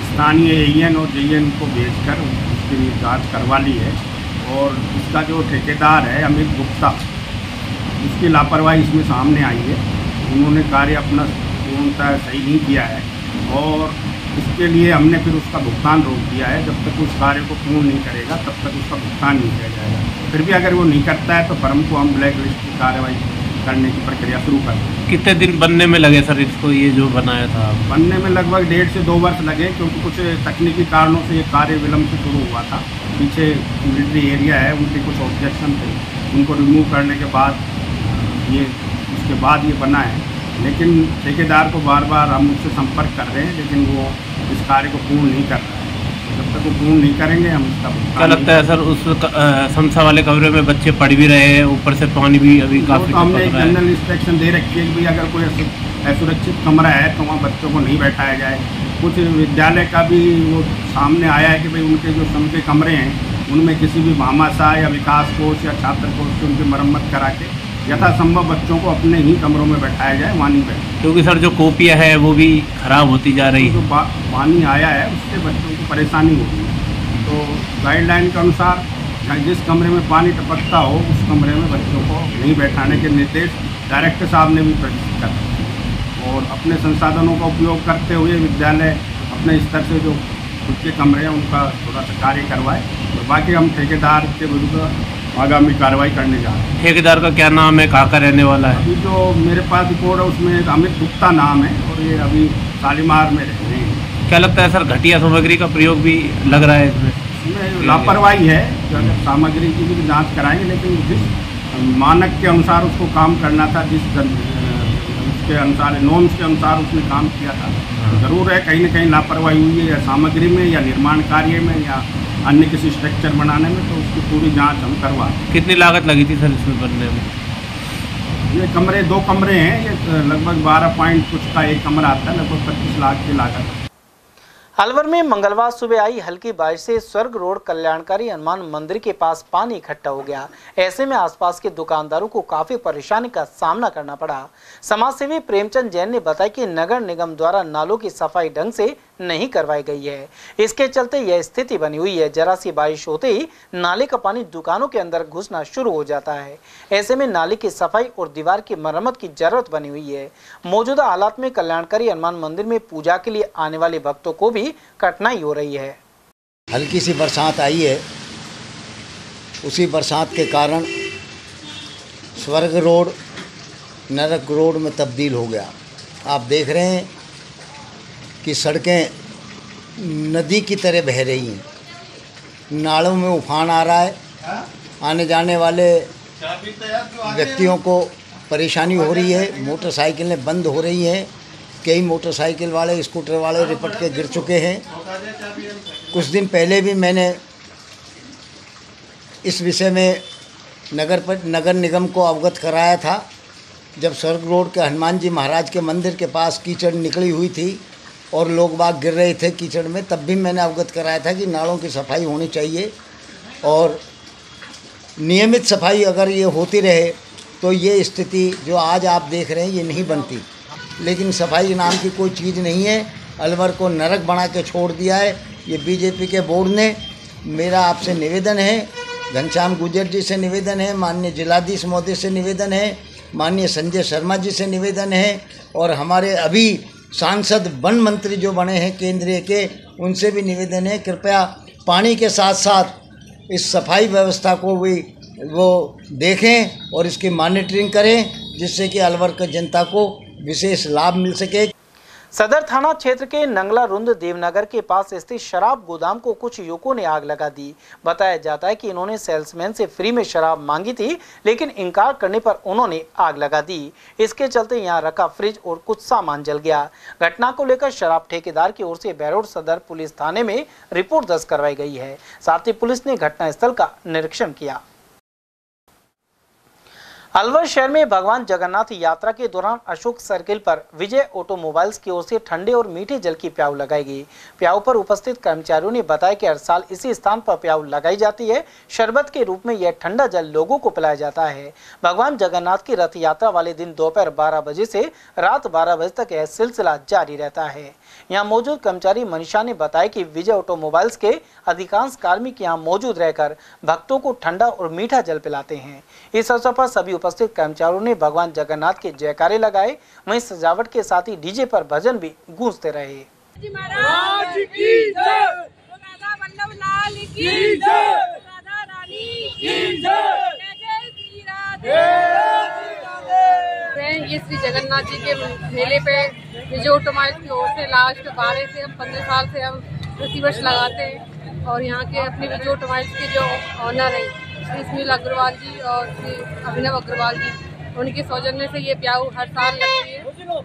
स्थानीय एएन और जेएन को भेजकर उसकी जाँच करवा ली है और उसका जो ठेकेदार है अमित गुप्ता, उसकी लापरवाही इसमें सामने आई है। उन्होंने कार्य अपना पूर्णतः सही नहीं किया है और इसके लिए हमने फिर उसका भुगतान रोक दिया है। जब तक उस कार्य को पूर्ण नहीं करेगा तब तक उसका भुगतान नहीं किया जाएगा। फिर भी अगर वो नहीं करता है तो फर्म को हम ब्लैक लिस्ट की कार्रवाई करने की प्रक्रिया शुरू कर दें। कितने दिन बनने में लगे सर इसको, ये जो बनाया था? बनने में लगभग 1.5 से 2 वर्ष लगे, क्योंकि कुछ तकनीकी कारणों से ये कार्य विलम्ब से शुरू हुआ था। पीछे मिलिट्री एरिया है, उनके कुछ ऑब्जेक्शन थे, उनको रिमूव करने के बाद ये उसके बाद ये बना है। लेकिन ठेकेदार को बार बार हम उससे संपर्क कर रहे हैं, लेकिन वो इस कार्य को पूर्ण नहीं कर रहा है। जब तक वो पूर्ण नहीं करेंगे हम इसका क्या लगता है सर, उस संस्था वाले कमरे में बच्चे पढ़ भी रहे हैं, ऊपर से पानी भी अभी काफ़ी तो हमने एक जनरल इंस्ट्रक्शन दे रखी है कि भाई अगर कोई असुरक्षित कमरा है तो वहाँ बच्चों को नहीं बैठाया जाए। कुछ विद्यालय का भी वो सामने आया है कि भाई उनके जो सम के कमरे हैं उनमें किसी भी भामाशाह या विकास कोष या छात्र कोष से उनकी मरम्मत करा के यथासंभव बच्चों को अपने ही कमरों में बैठाया जाए, वहाँ नहीं बैठे। क्योंकि सर जो कॉपियाँ है वो भी खराब होती जा रही है, जो पानी आया है उससे बच्चों को परेशानी हो रही है। तो गाइडलाइन के अनुसार जिस कमरे में पानी टपकता हो उस कमरे में बच्चों को नहीं बैठाने के निर्देश डायरेक्टर साहब ने भी प्रदर्शित कर, और अपने संसाधनों का उपयोग करते हुए विद्यालय अपने स्तर से जो खुद के कमरे हैं उनका थोड़ा सा कार्य करवाए, और बाकी हम ठेकेदार के विरुद्ध आगामी कार्रवाई करने जा रहे हैं। ठेकेदार का क्या नाम है, कहाँ का रहने वाला है? अभी जो मेरे पास रिपोर्ट है उसमें अमित गुप्ता नाम है और ये अभी शालीमार में रह रहे हैं। क्या लगता है सर, घटिया सामग्री का प्रयोग भी लग रहा है इसमें? लापरवाही है, सामग्री की भी जांच कराएंगे, लेकिन जिस मानक के अनुसार उसको काम करना था, जिस उसके अनुसार नॉर्म्स के अनुसार उसने काम किया था, तो ज़रूर है कहीं न कहीं लापरवाही हुई है, या सामग्री में या निर्माण कार्य में या अन्य किसी स्ट्रक्चर बनाने में, तो उसकी पूरी जांच हम करवा। कितनी लागत लगी थी सर इसमें बनने में? ये कमरे 2 कमरे हैं, ये लगभग 12 पॉइंट कुछ का एक कमरा आता है, लगभग 25 लाख की लागत है। अलवर में मंगलवार सुबह आई हल्की बारिश से स्वर्ग रोड कल्याणकारी हनुमान मंदिर के पास पानी इकट्ठा हो गया। ऐसे में आसपास के दुकानदारों को काफी परेशानी का सामना करना पड़ा। समाजसेवी प्रेमचंद जैन ने बताया कि नगर निगम द्वारा नालों की सफाई ढंग से नहीं करवाई गई है, इसके चलते यह स्थिति बनी हुई है। जरा सी बारिश होते ही नाले का पानी दुकानों के अंदर घुसना शुरू हो जाता है। ऐसे में नाले की सफाई और दीवार की मरम्मत की जरूरत बनी हुई है। मौजूदा हालात में कल्याणकारी हनुमान मंदिर में पूजा के लिए आने वाले भक्तों को भी कठिनाई हो रही है। हल्की सी बरसात आई है, उसी बरसात के कारण स्वर्ग रोड नरक रोड में तब्दील हो गया। आप देख रहे हैं कि सड़कें नदी की तरह बह रही हैं, नालों में उफान आ रहा है, आने जाने वाले व्यक्तियों को परेशानी हो रही है, मोटरसाइकिलें बंद हो रही हैं, कई मोटरसाइकिल वाले स्कूटर वाले रिपट के गिर चुके हैं। कुछ दिन पहले भी मैंने इस विषय में नगर निगम को अवगत कराया था, जब स्वर्ग रोड के हनुमान जी महाराज के मंदिर के पास कीचड़ निकली हुई थी और लोग बाग गिर रहे थे कीचड़ में, तब भी मैंने अवगत कराया था कि नालों की सफाई होनी चाहिए और नियमित सफाई अगर ये होती रहे तो ये स्थिति जो आज आप देख रहे हैं ये नहीं बनती। लेकिन सफाई नाम की कोई चीज़ नहीं है, अलवर को नरक बना के छोड़ दिया है ये बीजेपी के बोर्ड ने। मेरा आपसे निवेदन है, घनश्याम गुर्जर जी से निवेदन है, माननीय जिलाधीश महोदय से निवेदन है, माननीय संजय शर्मा जी से निवेदन है, और हमारे अभी सांसद वन मंत्री जो बने हैं केंद्रीय के, उनसे भी निवेदन है, कृपया पानी के साथ साथ इस सफाई व्यवस्था को भी वो देखें और इसकी मॉनिटरिंग करें, जिससे कि अलवर की जनता को विशेष लाभ मिल सके। सदर थाना क्षेत्र के नंगला रुंद देवनगर के पास स्थित शराब गोदाम को कुछ युवकों ने आग लगा दी। बताया जाता है कि इन्होंने सेल्समैन से फ्री में शराब मांगी थी, लेकिन इनकार करने पर उन्होंने आग लगा दी। इसके चलते यहां रखा फ्रिज और कुछ सामान जल गया। घटना को लेकर शराब ठेकेदार की ओर से बैरोड सदर पुलिस थाने में रिपोर्ट दर्ज करवाई गई है। साथ ही पुलिस ने घटनास्थल का निरीक्षण किया। अलवर शहर में भगवान जगन्नाथ यात्रा के दौरान अशोक सर्किल पर विजय ऑटोमोबाइल्स की ओर से ठंडे और मीठे जल की प्याऊ लगाई गई। प्याऊ पर उपस्थित कर्मचारियों ने बताया कि हर साल इसी स्थान पर प्याऊ लगाई जाती है। शरबत के रूप में यह ठंडा जल लोगों को पिलाया जाता है। भगवान जगन्नाथ की रथ यात्रा वाले दिन दोपहर 12 बजे से रात 12 बजे तक यह सिलसिला जारी रहता है। यहाँ मौजूद कर्मचारी मनीषा ने बताया कि विजय ऑटोमोबाइल्स के अधिकांश कार्मिक यहाँ मौजूद रहकर भक्तों को ठंडा और मीठा जल पिलाते हैं। इस अवसर पर सभी उपस्थित कर्मचारियों ने भगवान जगन्नाथ के जयकारे लगाए। वहीं सजावट के साथ ही डीजे पर भजन भी गूंजते रहे। ये श्री जगन्नाथ जी के मेले पे विजय ऑटोमोबाइल्स की ओर से लास्ट 12 से हम 15 साल से हम प्रति वर्ष लगाते हैं। और यहाँ के अपने विजय ऑटोमोबाइल्स के जो ऑनर हैं श्री सुनील अग्रवाल जी और श्री अभिनव अग्रवाल जी, उनके सौजन्य से ये प्याऊ हर साल लगती है।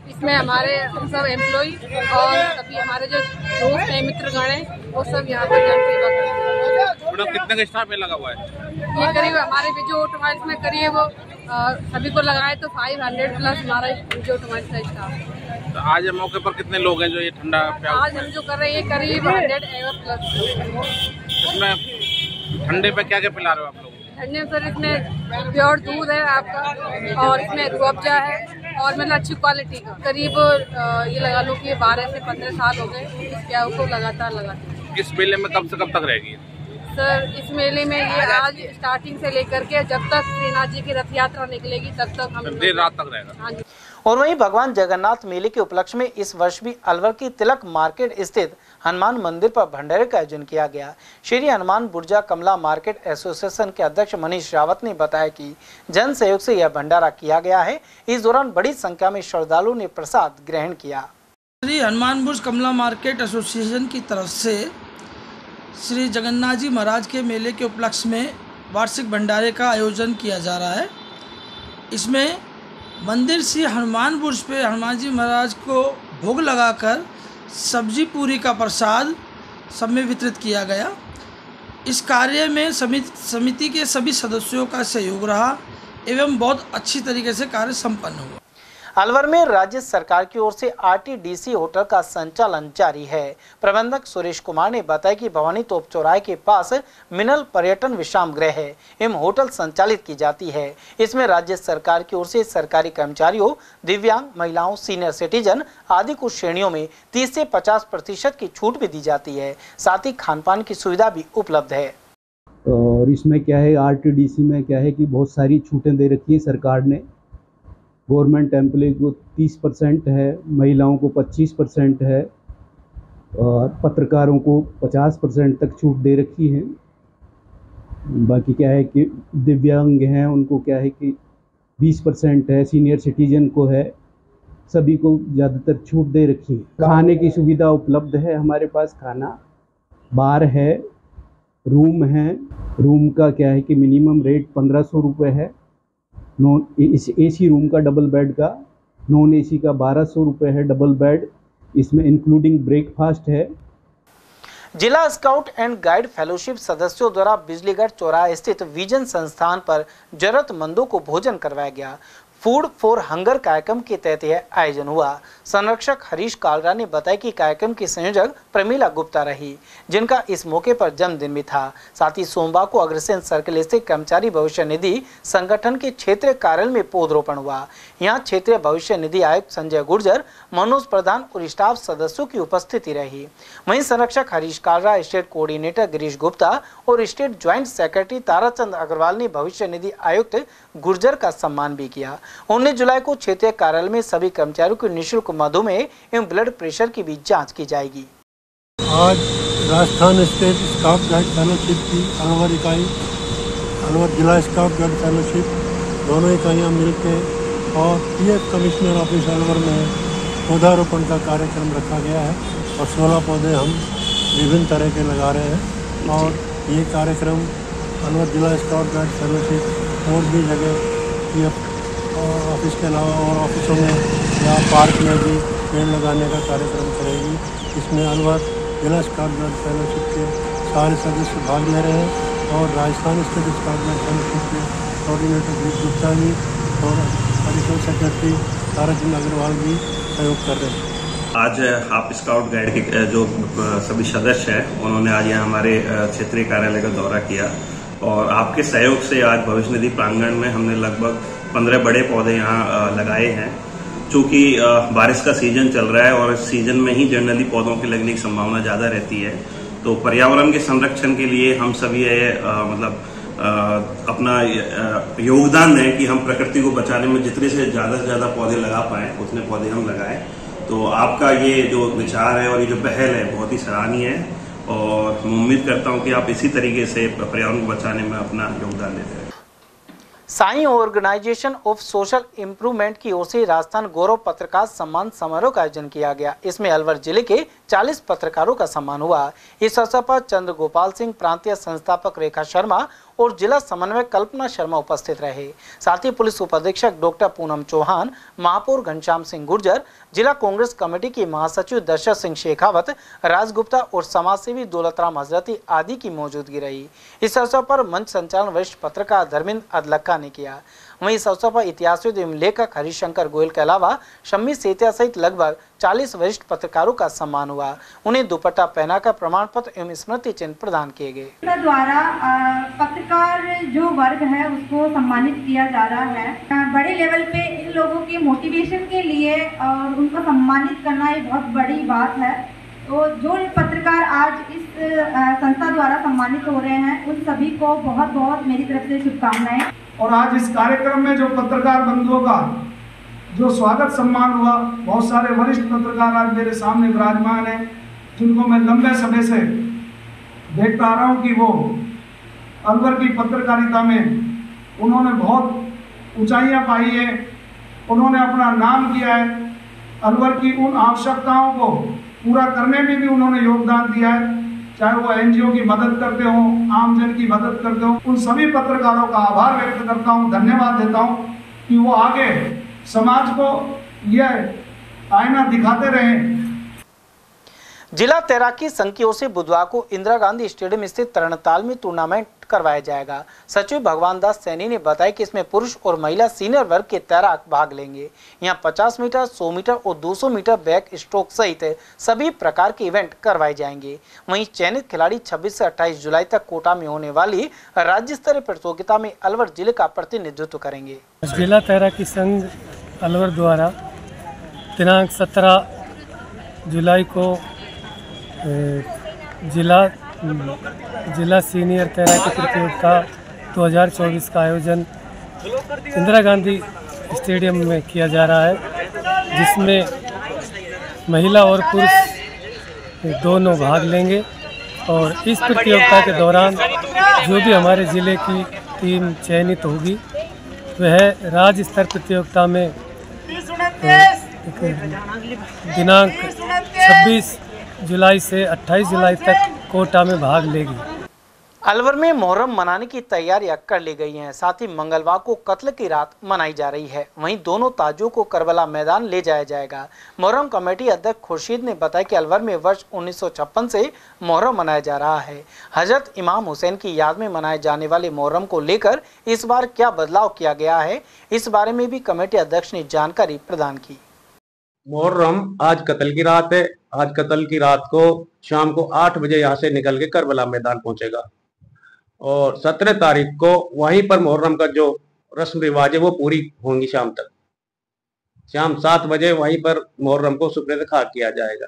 इसमें हमारे हम सब एम्प्लॉय और सभी हमारे जो दोस्त हैं, मित्रगण हैं, वो सब यहाँ पर जन सेवा करते हैं। कितने का स्टाफ लगा हुआ है? ये करीब हमारे विजय ऑटोमोबाइल्स में करीब सभी को लगाए तो 500 प्लस हमारा विजय ऑटोमोबाइल्स का स्टाफ है। तो आज मौके पर कितने लोग हैं जो ये ठंडा प्याऊ? आज हम जो कर रहे हैं करीब 100 प्लस। इसमें ठंडे पे क्या क्या पिला रहे हो आप लोग? ठंडे में सर इसमें प्योर दूध है आपका और इसमें रूअफ़ज़ा है और मतलब अच्छी क्वालिटी का। करीब ये लगा लो कि 12 से 15 साल हो गए इस प्याऊ को लगातार लगाते। इस मेले में कब से कब तक रहेगी सर? इस मेले में ये आज स्टार्टिंग से लेकर के जब तक श्रीनाथ जी की रथ यात्रा निकलेगी तब तक हम देर रात तक रहेगा। हाँ जी। और वहीं भगवान जगन्नाथ मेले के उपलक्ष्य में इस वर्ष भी अलवर की तिलक मार्केट स्थित हनुमान मंदिर पर भंडारे का आयोजन किया गया। श्री हनुमान बुर्जा कमला मार्केट एसोसिएशन के अध्यक्ष मनीष रावत ने बताया कि जन सहयोग से यह भंडारा किया गया है। इस दौरान बड़ी संख्या में श्रद्धालुओं ने प्रसाद ग्रहण किया। श्री हनुमान बुर्ज कमला मार्केट एसोसिएशन की तरफ से श्री जगन्नाथ जी महाराज के मेले के उपलक्ष्य में वार्षिक भंडारे का आयोजन किया जा रहा है। इसमें मंदिर श्री हनुमान बुर्ज पे हनुमान जी महाराज को भोग लगाकर सब्जी पूरी का प्रसाद सब में वितरित किया गया। इस कार्य में समिति के सभी सदस्यों का सहयोग रहा एवं बहुत अच्छी तरीके से कार्य संपन्न हुआ। अलवर में राज्य सरकार की ओर से आरटीडीसी होटल का संचालन जारी है। प्रबंधक सुरेश कुमार ने बताया कि भवानी तोप चौराहे के पास मिनल पर्यटन विश्राम गृह है एवं होटल संचालित की जाती है। इसमें राज्य सरकार की ओर से सरकारी कर्मचारियों, दिव्यांग महिलाओं, सीनियर सिटीजन आदि कुछ श्रेणियों में 30 से 50% की छूट भी दी जाती है। साथ ही खान पान की सुविधा भी उपलब्ध है। और इसमें क्या है, आरटीडीसी में क्या है कि बहुत सारी छूटें दे रखी है सरकार ने। गवर्नमेंट एम्प्लॉय को 30% है, महिलाओं को 25% है और पत्रकारों को 50% तक छूट दे रखी है। बाकी क्या है कि दिव्यांग हैं उनको क्या है कि 20% है, सीनियर सिटीजन को है, सभी को ज़्यादातर छूट दे रखी है। खाने की सुविधा उपलब्ध है हमारे पास, खाना बार है, रूम है। रूम का क्या है कि मिनिमम रेट 1500 रुपये है। इस एसी रूम का डबल बेड का, नॉन एसी का 1200 रुपये है डबल बेड। इसमें इंक्लूडिंग ब्रेकफास्ट है। जिला स्काउट एंड गाइड फेलोशिप सदस्यों द्वारा बिजलीगढ़ चौराहा स्थित विजन संस्थान पर जरूरतमंदों को भोजन करवाया गया। फूड फॉर हंगर कार्यक्रम के तहत यह आयोजन हुआ। संरक्षक हरीश कालरा ने बताया कि कार्यक्रम की संयोजक प्रमीला गुप्ता रही, जिनका इस मौके पर जन्मदिन भी था। साथ ही सोमवार को अग्रसेन सर्किल स्थित कर्मचारी भविष्य निधि संगठन के क्षेत्रीय कार्यालय में पौधरोपण हुआ। यहाँ क्षेत्रीय भविष्य निधि आयुक्त संजय गुर्जर, मनोज प्रधान और स्टाफ सदस्यों की उपस्थिति रही। वहीं संरक्षक हरीश कालरा, स्टेट कोऑर्डिनेटर गिरीश गुप्ता और state joint secretary Tarachand Agarwal ने भविष्य निधि आयुक्त गुर्जर का सम्मान भी किया। 19 जुलाई को क्षेत्रीय कार्यालय में सभी कर्मचारियों को निःशुल्क मधुमेह एवं ब्लड प्रेशर की भी जांच की जाएगी। आज Rajasthan state scout guide fellowship की अलवर इकाई, अलवर जिला स्काउट गाइड फेलोशिप दोनों इकाइयाँ मिलकर और पीएफ कमिश्नर ऑफिस अलवर में पौधारोपण का कार्यक्रम रखा गया है और 16 पौधे हम विभिन्न तरह के लगा रहे हैं। और ये कार्यक्रम अलवर जिला स्काउट गाइड फेलोशिप और भी जगह पीएफ ऑफिस के अलावा और ऑफिसों में या पार्क में भी पेड़ लगाने का कार्यक्रम करेगी। इसमें अलवर जिला स्काउट गाइड फेलोशिप के सारे सदस्य भाग ले रहे हैं और Rajasthan state scout guide fellowship के कोऑर्डिनेटर गिरीश गुप्ता जी और एडिशनल सेक्रेटरी ताराचंद अग्रवाल भी सहयोग कर रहे हैं। आज आप स्काउट गाइड के जो सभी सदस्य हैं उन्होंने आज यहाँ हमारे क्षेत्रीय कार्यालय का दौरा किया और आपके सहयोग से आज भविष्य निधि प्रांगण में हमने लगभग 15 बड़े पौधे यहाँ लगाए हैं। चूँकि बारिश का सीजन चल रहा है और इस सीजन में ही जनरली पौधों के लगने की संभावना ज़्यादा रहती है, तो पर्यावरण के संरक्षण के लिए हम सभी अपना योगदान दें कि हम प्रकृति को बचाने में जितने से ज़्यादा पौधे लगा पाएँ उतने पौधे हम लगाएं। तो आपका ये जो विचार है और ये जो पहल है बहुत ही सराहनीय है और मैं उम्मीद करता हूँ कि आप इसी तरीके से पर्यावरण को बचाने में अपना योगदान देते हैं। Sai organisation of social improvement की ओर से राजस्थान गौरव पत्रकार सम्मान समारोह का आयोजन किया गया। इसमें अलवर जिले के 40 पत्रकारों का सम्मान हुआ। इस अवसर पर चंद्र गोपाल सिंह, प्रांतीय संस्थापक रेखा शर्मा और जिला समन्वयक कल्पना शर्मा उपस्थित रहे। साथ ही पुलिस उपाधीक्षक डॉक्टर पूनम चौहान, महापौर घनश्याम सिंह गुर्जर, जिला कांग्रेस कमेटी की महासचिव दशरथ सिंह शेखावत, राज गुप्ता और समाजसेवी दौलतराम हजरती आदि की मौजूदगी रही। इस अवसर पर मंच संचालन वरिष्ठ पत्रकार धर्मेंद्र अदलक्का ने किया। वहीं इस अवसर पर इतिहासविद एवं लेखक हरिशंकर गोयल के अलावा शम्मी सेतिया सहित लगभग 40 वरिष्ठ पत्रकारों का सम्मान हुआ। उन्हें दुपट्टा पहनाकर प्रमाण पत्र एवं स्मृति चिन्ह प्रदान किए गए। द्वारा पत्रकार जो वर्ग है उसको सम्मानित किया जा रहा है। बड़े लेवल पे इन लोगों के मोटिवेशन के लिए और उनको सम्मानित करना एक बहुत बड़ी बात है। तो जो पत्रकार आज इस संस्था द्वारा सम्मानित हो रहे हैं उन सभी को बहुत बहुत मेरी तरफ से शुभकामनाएं। और आज इस कार्यक्रम में जो पत्रकार बंधुओं का जो स्वागत सम्मान हुआ, बहुत सारे वरिष्ठ पत्रकार आज मेरे सामने विराजमान हैं, जिनको मैं लंबे समय से देखता आ रहा हूँ कि वो अलवर की पत्रकारिता में उन्होंने बहुत ऊंचाइयाँ पाई है, उन्होंने अपना नाम किया है, अलवर की उन आवश्यकताओं को पूरा करने में भी उन्होंने योगदान दिया है, चाहे वो एनजीओ की मदद करते हो, आमजन की मदद करते हो। उन सभी पत्रकारों का आभार व्यक्त करता हूँ, धन्यवाद देता हूँ कि वो आगे समाज को यह आईना दिखाते रहें। जिला तैराकी संघ की ओर से बुधवार को इंदिरा गांधी स्टेडियम स्थित तरणताल में टूर्नामेंट करवाया जाएगा। सचिव भगवान दास सैनी ने बताया कि इसमें पुरुष और महिला सीनियर वर्ग के तैराक भाग लेंगे। यहां 50 मीटर, 100 मीटर और 200 मीटर बैक स्ट्रोक सहित सभी प्रकार के इवेंट करवाए जाएंगे। वहीं चयनित खिलाड़ी 26 से 28 जुलाई तक कोटा में होने वाली राज्य स्तरीय प्रतियोगिता में अलवर जिले का प्रतिनिधित्व करेंगे। जिला तैराकी संघ अलवर द्वारा दिनांक 17 जुलाई को जिला सीनियर तैराकी प्रतियोगिता 2024 का आयोजन इंदिरा गांधी स्टेडियम में किया जा रहा है, जिसमें महिला और पुरुष दोनों भाग लेंगे। और इस प्रतियोगिता के दौरान जो भी हमारे ज़िले की टीम चयनित होगी वह राज्य स्तर प्रतियोगिता में दिनांक 26 जुलाई से 28 जुलाई तक कोटा में भाग लेगी। अलवर में मोहर्रम मनाने की तैयारियां कर ली गई हैं। साथ ही मंगलवार को कत्ल की रात मनाई जा रही है। वहीं दोनों ताजों को करबला मैदान ले जाया जाएगा। मोहर्रम कमेटी अध्यक्ष खुर्शीद ने बताया कि अलवर में वर्ष 1956 से मोहर्रम मनाया जा रहा है। हजरत इमाम हुसैन की याद में मनाए जाने वाले मोहर्रम को लेकर इस बार क्या बदलाव किया गया है, इस बारे में भी कमेटी अध्यक्ष ने जानकारी प्रदान की। मुहर्रम आज कत्ल की रात है। आज कत्ल की रात को शाम को 8 बजे यहाँ से निकल के करबला मैदान पहुंचेगा और 17 तारीख को वहीं पर मुहर्रम का जो रस्म रिवाज है वो पूरी होंगी। शाम तक, शाम 7 बजे वहीं पर मुहर्रम को सुप्रीत खाक किया जाएगा।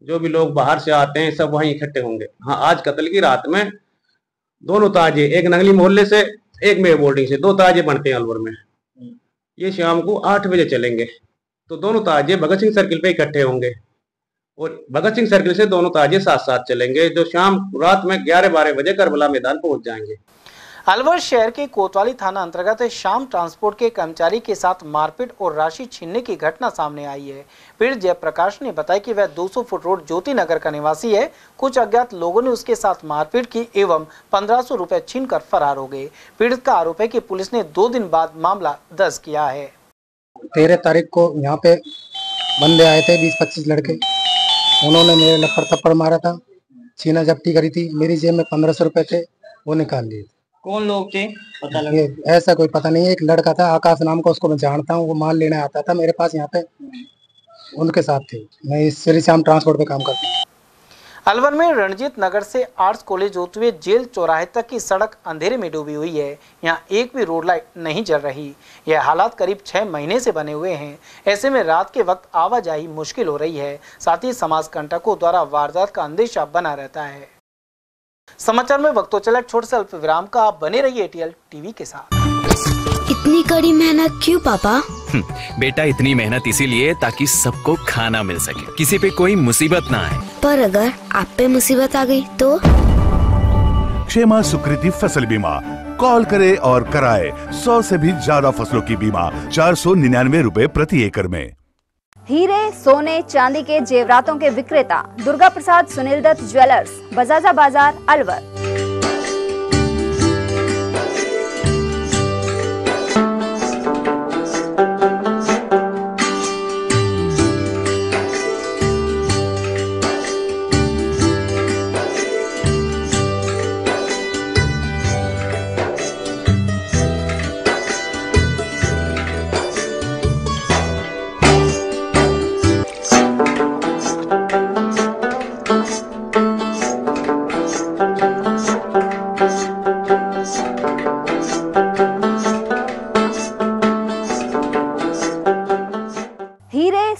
जो भी लोग बाहर से आते हैं सब वहीं इकट्ठे होंगे। हाँ, आज कत्ल की रात में दोनों ताजे, एक नंगली मोहल्ले से, एक मेयर बोर्डिंग से, 2 ताजे बनते हैं अलवर में। ये शाम को 8 बजे चलेंगे तो दोनों ताजे भगत सिंह सर्किल पे इकट्ठे होंगे और भगत सिंह सर्किल से दोनों ताजे साथ साथ चलेंगे, जो शाम रात में 11-12 बजे करबला मैदान पहुंच जाएंगे। अलवर शहर के कोतवाली थाना अंतर्गत शाम ट्रांसपोर्ट के कर्मचारी के साथ मारपीट और राशि छीनने की घटना सामने आई है। पीड़ित जयप्रकाश ने बताया कि वह 200 फुट रोड ज्योति नगर का निवासी है। कुछ अज्ञात लोगों ने उसके साथ मारपीट की एवं 1500 रुपए छीनकर फरार हो गए। पीड़ित का आरोप है कि पुलिस ने 2 दिन बाद मामला दर्ज किया है। 13 तारीख को यहाँ पे बंदे आए थे, 20-25 लड़के। उन्होंने मेरे लपड़ थप्पड़ मारा था, छीना जब्ती करी थी। मेरी जेब में 1500 रुपए थे, वो निकाल लिए। कौन लोग थे पता लगा? ऐसा कोई पता नहीं है। एक लड़का था आकाश नाम का, उसको मैं जानता हूँ। वो माल लेने आता था मेरे पास यहाँ पे, उनके साथ थे। मैं इस श्री श्याम ट्रांसपोर्ट पे काम करता हूँ। अलवर में रणजीत नगर से आर्ट्स कॉलेज होते हुए जेल चौराहे तक की सड़क अंधेरे में डूबी हुई है। यहाँ एक भी रोड लाइट नहीं जल रही। यह हालात करीब 6 महीने से बने हुए हैं। ऐसे में रात के वक्त आवाजाही मुश्किल हो रही है। साथ ही समाज कंटकों द्वारा वारदात का अंदेशा बना रहता है। समाचार में वक्त तो चला छोटे से अल्प विराम का। आप बने रहिए एटीएल टीवी के साथ। इतनी कड़ी मेहनत क्यों पापा? बेटा, इतनी मेहनत इसीलिए ताकि सबको खाना मिल सके, किसी पे कोई मुसीबत ना आए। पर अगर आप पे मुसीबत आ गई तो? क्षेमा सुकृति फसल बीमा, कॉल करे और कराए 100 से भी ज्यादा फसलों की बीमा 499 रुपए प्रति एकड़ में। हीरे, सोने, चांदी के जेवरातों के विक्रेता दुर्गा प्रसाद सुनील दत्त ज्वेलर्स, बजाजा बाजार, अलवर।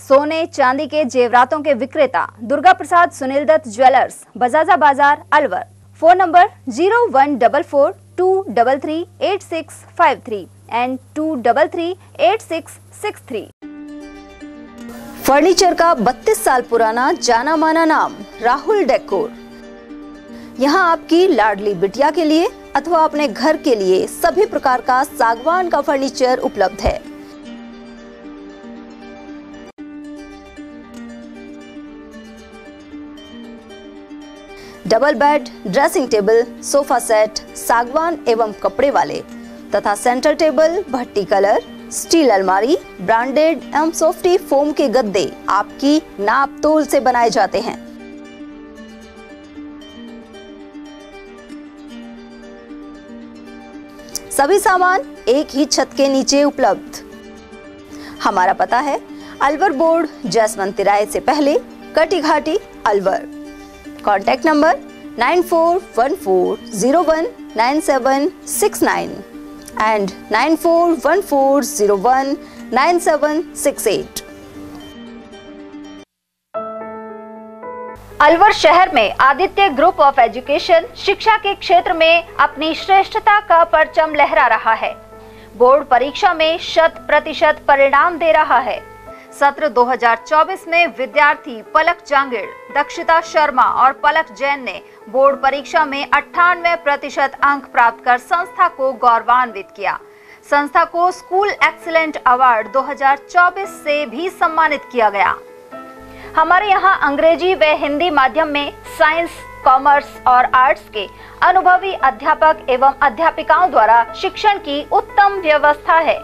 सोने, चांदी के जेवरातों के विक्रेता दुर्गा प्रसाद सुनील दत्त ज्वेलर्स, बजाजा बाजार, Alwar. Phone number 0144233863 and 2338663। Furniture का 32 साल पुराना जाना माना नाम राहुल डेकोर। यहाँ आपकी लाडली बिटिया के लिए अथवा अपने घर के लिए सभी प्रकार का सागवान का फर्नीचर उपलब्ध है। Double bed, dressing table, sofa set सागवान एवं कपड़े वाले तथा सेंटर टेबल, भट्टी कलर, स्टील अलमारी, ब्रांडेड एवं सॉफ्टी फोम के गद्दे आपकी नाप तोल से बनाए जाते हैं। सभी सामान एक ही छत के नीचे उपलब्ध। हमारा पता है अलवर बोर्ड, जैसवंत तिराहे से पहले, कटी घाटी, Alwar. Contact number 9414019769 and 9414019768। Alwar शहर में आदित्य ग्रुप ऑफ एजुकेशन शिक्षा के क्षेत्र में अपनी श्रेष्ठता का परचम लहरा रहा है। बोर्ड परीक्षा में 100% परिणाम दे रहा है। सत्र 2024 में विद्यार्थी पलक जांगिड़, दक्षिता शर्मा और पलक जैन ने बोर्ड परीक्षा में 98% अंक प्राप्त कर संस्था को गौरवान्वित किया। संस्था को स्कूल एक्सीलेंट अवार्ड 2024 से भी सम्मानित किया गया। हमारे यहाँ अंग्रेजी व हिंदी माध्यम में साइंस, कॉमर्स और आर्ट्स के अनुभवी अध्यापक एवं अध्यापिकाओं द्वारा शिक्षण की उत्तम व्यवस्था है।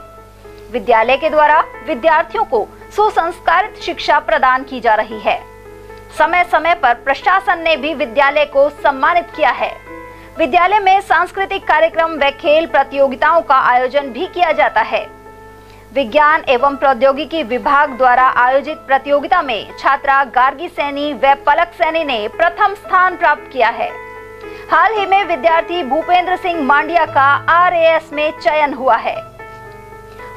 विद्यालय के द्वारा विद्यार्थियों को सुसंस्कारित शिक्षा प्रदान की जा रही है। समय समय पर प्रशासन ने भी विद्यालय को सम्मानित किया है। विद्यालय में सांस्कृतिक कार्यक्रम व खेल प्रतियोगिताओं का आयोजन भी किया जाता है। विज्ञान एवं प्रौद्योगिकी विभाग द्वारा आयोजित प्रतियोगिता में छात्रा गार्गी सैनी व पलक सैनी ने प्रथम स्थान प्राप्त किया है। हाल ही में विद्यार्थी भूपेंद्र सिंह मांडिया का RAS में चयन हुआ है।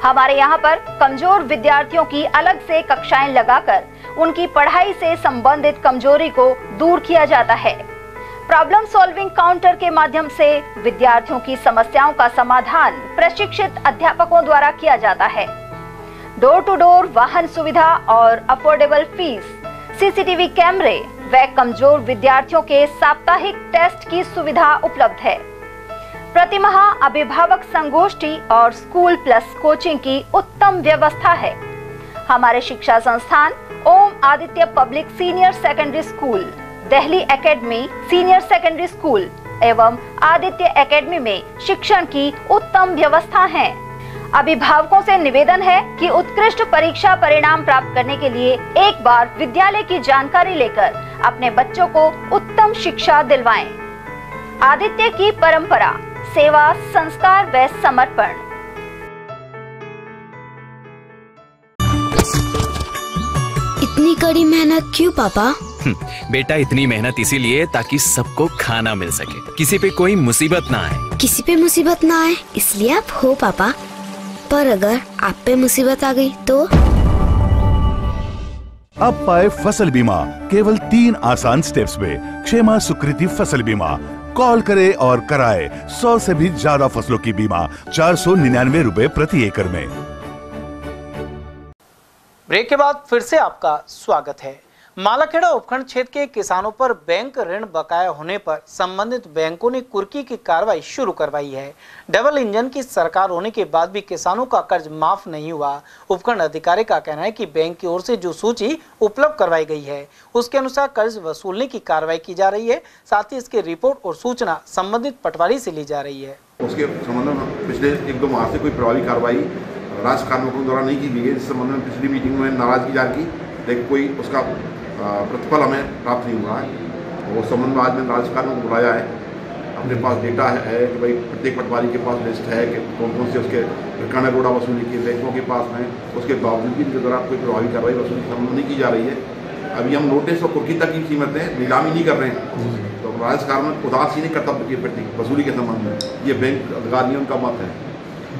हमारे यहाँ पर कमजोर विद्यार्थियों की अलग से कक्षाएं लगाकर उनकी पढ़ाई से संबंधित कमजोरी को दूर किया जाता है। प्रॉब्लम सॉल्विंग काउंटर के माध्यम से विद्यार्थियों की समस्याओं का समाधान प्रशिक्षित अध्यापकों द्वारा किया जाता है। डोर टू डोर वाहन सुविधा और अफोर्डेबल फीस, CCTV कैमरे व कमजोर विद्यार्थियों के साप्ताहिक टेस्ट की सुविधा उपलब्ध है। प्रतिमाह अभिभावक संगोष्ठी और स्कूल प्लस कोचिंग की उत्तम व्यवस्था है। हमारे शिक्षा संस्थान Om Aditya public senior secondary school, Delhi academy senior secondary school एवं आदित्य एकेडमी में शिक्षण की उत्तम व्यवस्था है। अभिभावकों से निवेदन है कि उत्कृष्ट परीक्षा परिणाम प्राप्त करने के लिए एक बार विद्यालय की जानकारी लेकर अपने बच्चों को उत्तम शिक्षा दिलवाएं। आदित्य की परंपरा, सेवा, संस्कार व समर्पण। इतनी कड़ी मेहनत क्यों पापा? बेटा इतनी मेहनत इसीलिए ताकि सबको खाना मिल सके, किसी पे कोई मुसीबत ना आए। किसी पे मुसीबत ना आए इसलिए आप हो पापा, पर अगर आप पे मुसीबत आ गई तो? अब पाए फसल बीमा केवल 3 आसान स्टेप्स में। क्षेमा सुकृति फसल बीमा। कॉल करे और कराए 100 से भी ज्यादा फसलों की बीमा 499 रुपए प्रति एकड़ में। ब्रेक के बाद फिर से आपका स्वागत है। मालाखेड़ा उपखंड क्षेत्र के किसानों पर बैंक ऋण बकाया होने पर संबंधित बैंकों ने कुर्की की कार्रवाई शुरू करवाई है। डबल इंजन की सरकार होने के बाद भी किसानों का कर्ज माफ नहीं हुआ। उपखंड अधिकारी का कहना है कि बैंक की ओर से जो सूची उपलब्ध करवाई गई है उसके अनुसार कर्ज वसूलने की कार्रवाई की जा रही है। साथ ही इसकी रिपोर्ट और सूचना संबंधित पटवारी से ली जा रही है। उसके संबंध में पिछले 1-2 माह से कोई प्रभावी कार्रवाई राज्य कार्मिकों द्वारा नहीं की गई है। इस संबंध में पिछली मीटिंग में नाराजगी जाहिर की, लेकिन कोई उसका प्रतिफल हमें प्राप्त नहीं हुआ है। और उस संबंध में आज मैंने राज्य कार्मिकों को बुलाया है। अपने पास डेटा है कि भाई प्रत्येक पटवारी के पास लिस्ट है कि कौन कौन से उसके रिकाना रोड़ा वसूली की बैंकों के पास में, उसके बावजूद भी इनके द्वारा कोई प्रभावी कार्रवाई वसूली संबंध नहीं की जा रही है। अभी हम नोटिस और कुर्की तक की कीमतें नीलामी नहीं कर रहे हैं। तो राज्य कार्मिक उदासीन कर्तव्य के प्रति वसूली के संबंध में ये बैंक अधिकारियों का मत है।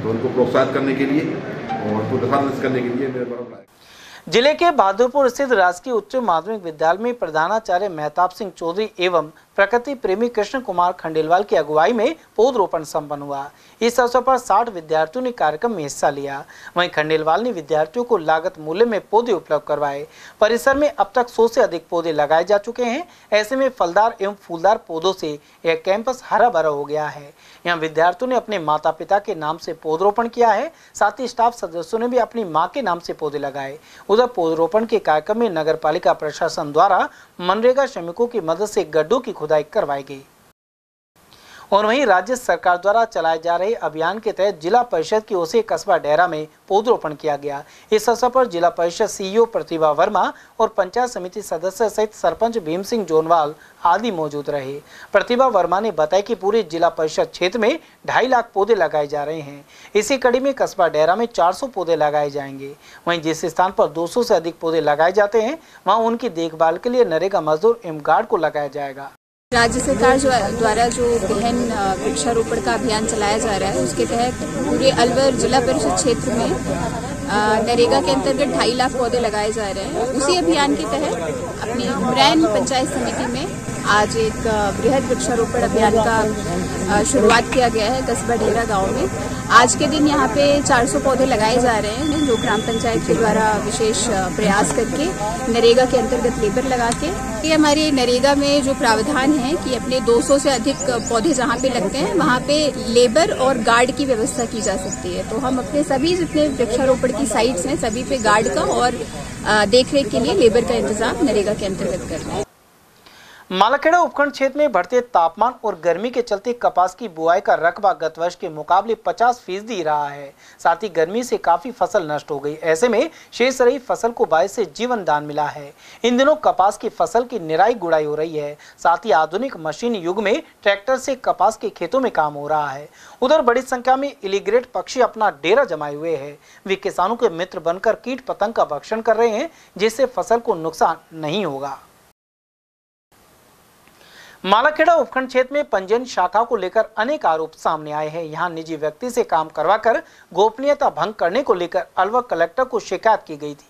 तो उनको प्रोत्साहित करने के लिए और प्रोत्साहित करने के लिए मेरे द्वारा बुलाया। जिले के बहादुरपुर स्थित राजकीय उच्च माध्यमिक विद्यालय में प्रधानाचार्य मेहताब सिंह चौधरी एवं प्रकृति प्रेमी कृष्ण कुमार खंडेलवाल की अगुवाई में पौधरोपण संपन्न हुआ। इस अवसर पर 60 विद्यार्थियों ने कार्यक्रम में हिस्सा लिया। वहीं खंडेलवाल ने विद्यार्थियों को लागत मूल्य में पौधे उपलब्ध करवाए। परिसर में अब तक 100 से अधिक पौधे लगाए जा चुके हैं। ऐसे में फलदार एवं फूलदार पौधों से यह कैंपस हरा भरा हो गया है। यहाँ विद्यार्थियों ने अपने माता पिता के नाम से पौधरोपण किया है। साथ ही स्टाफ सदस्यों ने भी अपनी मां के नाम से पौधे लगाए। उधर पौधरोपण के कार्यक्रम में नगर पालिका प्रशासन द्वारा मनरेगा श्रमिकों की मदद से गड्ढों की खुदाई करवाई गई। और वहीं राज्य सरकार द्वारा चलाए जा रहे अभियान के तहत जिला परिषद की ओर से कस्बा डेरा में पौधरोपण किया गया। इस अवसर पर जिला परिषद सीईओ प्रतिभा वर्मा और पंचायत समिति सदस्य सहित सरपंच भीम सिंह जोनवाल आदि मौजूद रहे। प्रतिभा वर्मा ने बताया कि पूरे जिला परिषद क्षेत्र में 2.5 लाख पौधे लगाए जा रहे हैं। इसी कड़ी में कस्बा डेरा में 400 पौधे लगाए जाएंगे। वहीं जिस स्थान पर 200 से अधिक पौधे लगाए जाते हैं वहां उनकी देखभाल के लिए नरेगा मजदूर एवं गार्ड को लगाया जाएगा। राज्य सरकार द्वारा जो गहन वृक्षारोपण का अभियान चलाया जा रहा है उसके तहत पूरे अलवर जिला परिषद क्षेत्र में नरेगा के अंतर्गत 2.5 लाख पौधे लगाए जा रहे हैं। उसी अभियान के तहत अपनी उमरैन पंचायत समिति में आज एक बृहद वृक्षारोपण अभियान का शुरुआत किया गया है कस्बा डेरा गांव में। आज के दिन यहाँ पे 400 पौधे लगाए जा रहे हैं जो ग्राम पंचायत के द्वारा विशेष प्रयास करके नरेगा के अंतर्गत लेबर लगा के। ये हमारे नरेगा में जो प्रावधान है कि अपने 200 से अधिक पौधे जहाँ पे लगते हैं वहाँ पे लेबर और गार्ड की व्यवस्था की जा सकती है। तो हम अपने सभी जितने वृक्षारोपण की साइट्स हैं सभी पे गार्ड का और देखरेख के लिए लेबर का इंतजाम नरेगा के अंतर्गत कर रहे हैं। मालाखेड़ा उपखंड क्षेत्र में बढ़ते तापमान और गर्मी के चलते कपास की बुआई का रकबा गत वर्ष के मुकाबले 50% ही रहा है। साथ ही गर्मी से काफी फसल नष्ट हो गई। ऐसे में शेष रही फसल को बारिश से जीवन दान मिला है। इन दिनों कपास की फसल की निराई गुड़ाई हो रही है। साथ ही आधुनिक मशीन युग में ट्रैक्टर से कपास के खेतों में काम हो रहा है। उधर बड़ी संख्या में इलीग्रेट पक्षी अपना डेरा जमाए हुए हैं। वे किसानों के मित्र बनकर कीट पतंग का भक्षण कर रहे हैं, जिससे फसल को नुकसान नहीं होगा। मालाखेड़ा उपखंड क्षेत्र में पंजीयन शाखा को लेकर अनेक आरोप सामने आए हैं। यहां निजी व्यक्ति से काम करवाकर गोपनीयता भंग करने को लेकर अलवर कलेक्टर को शिकायत की गई थी।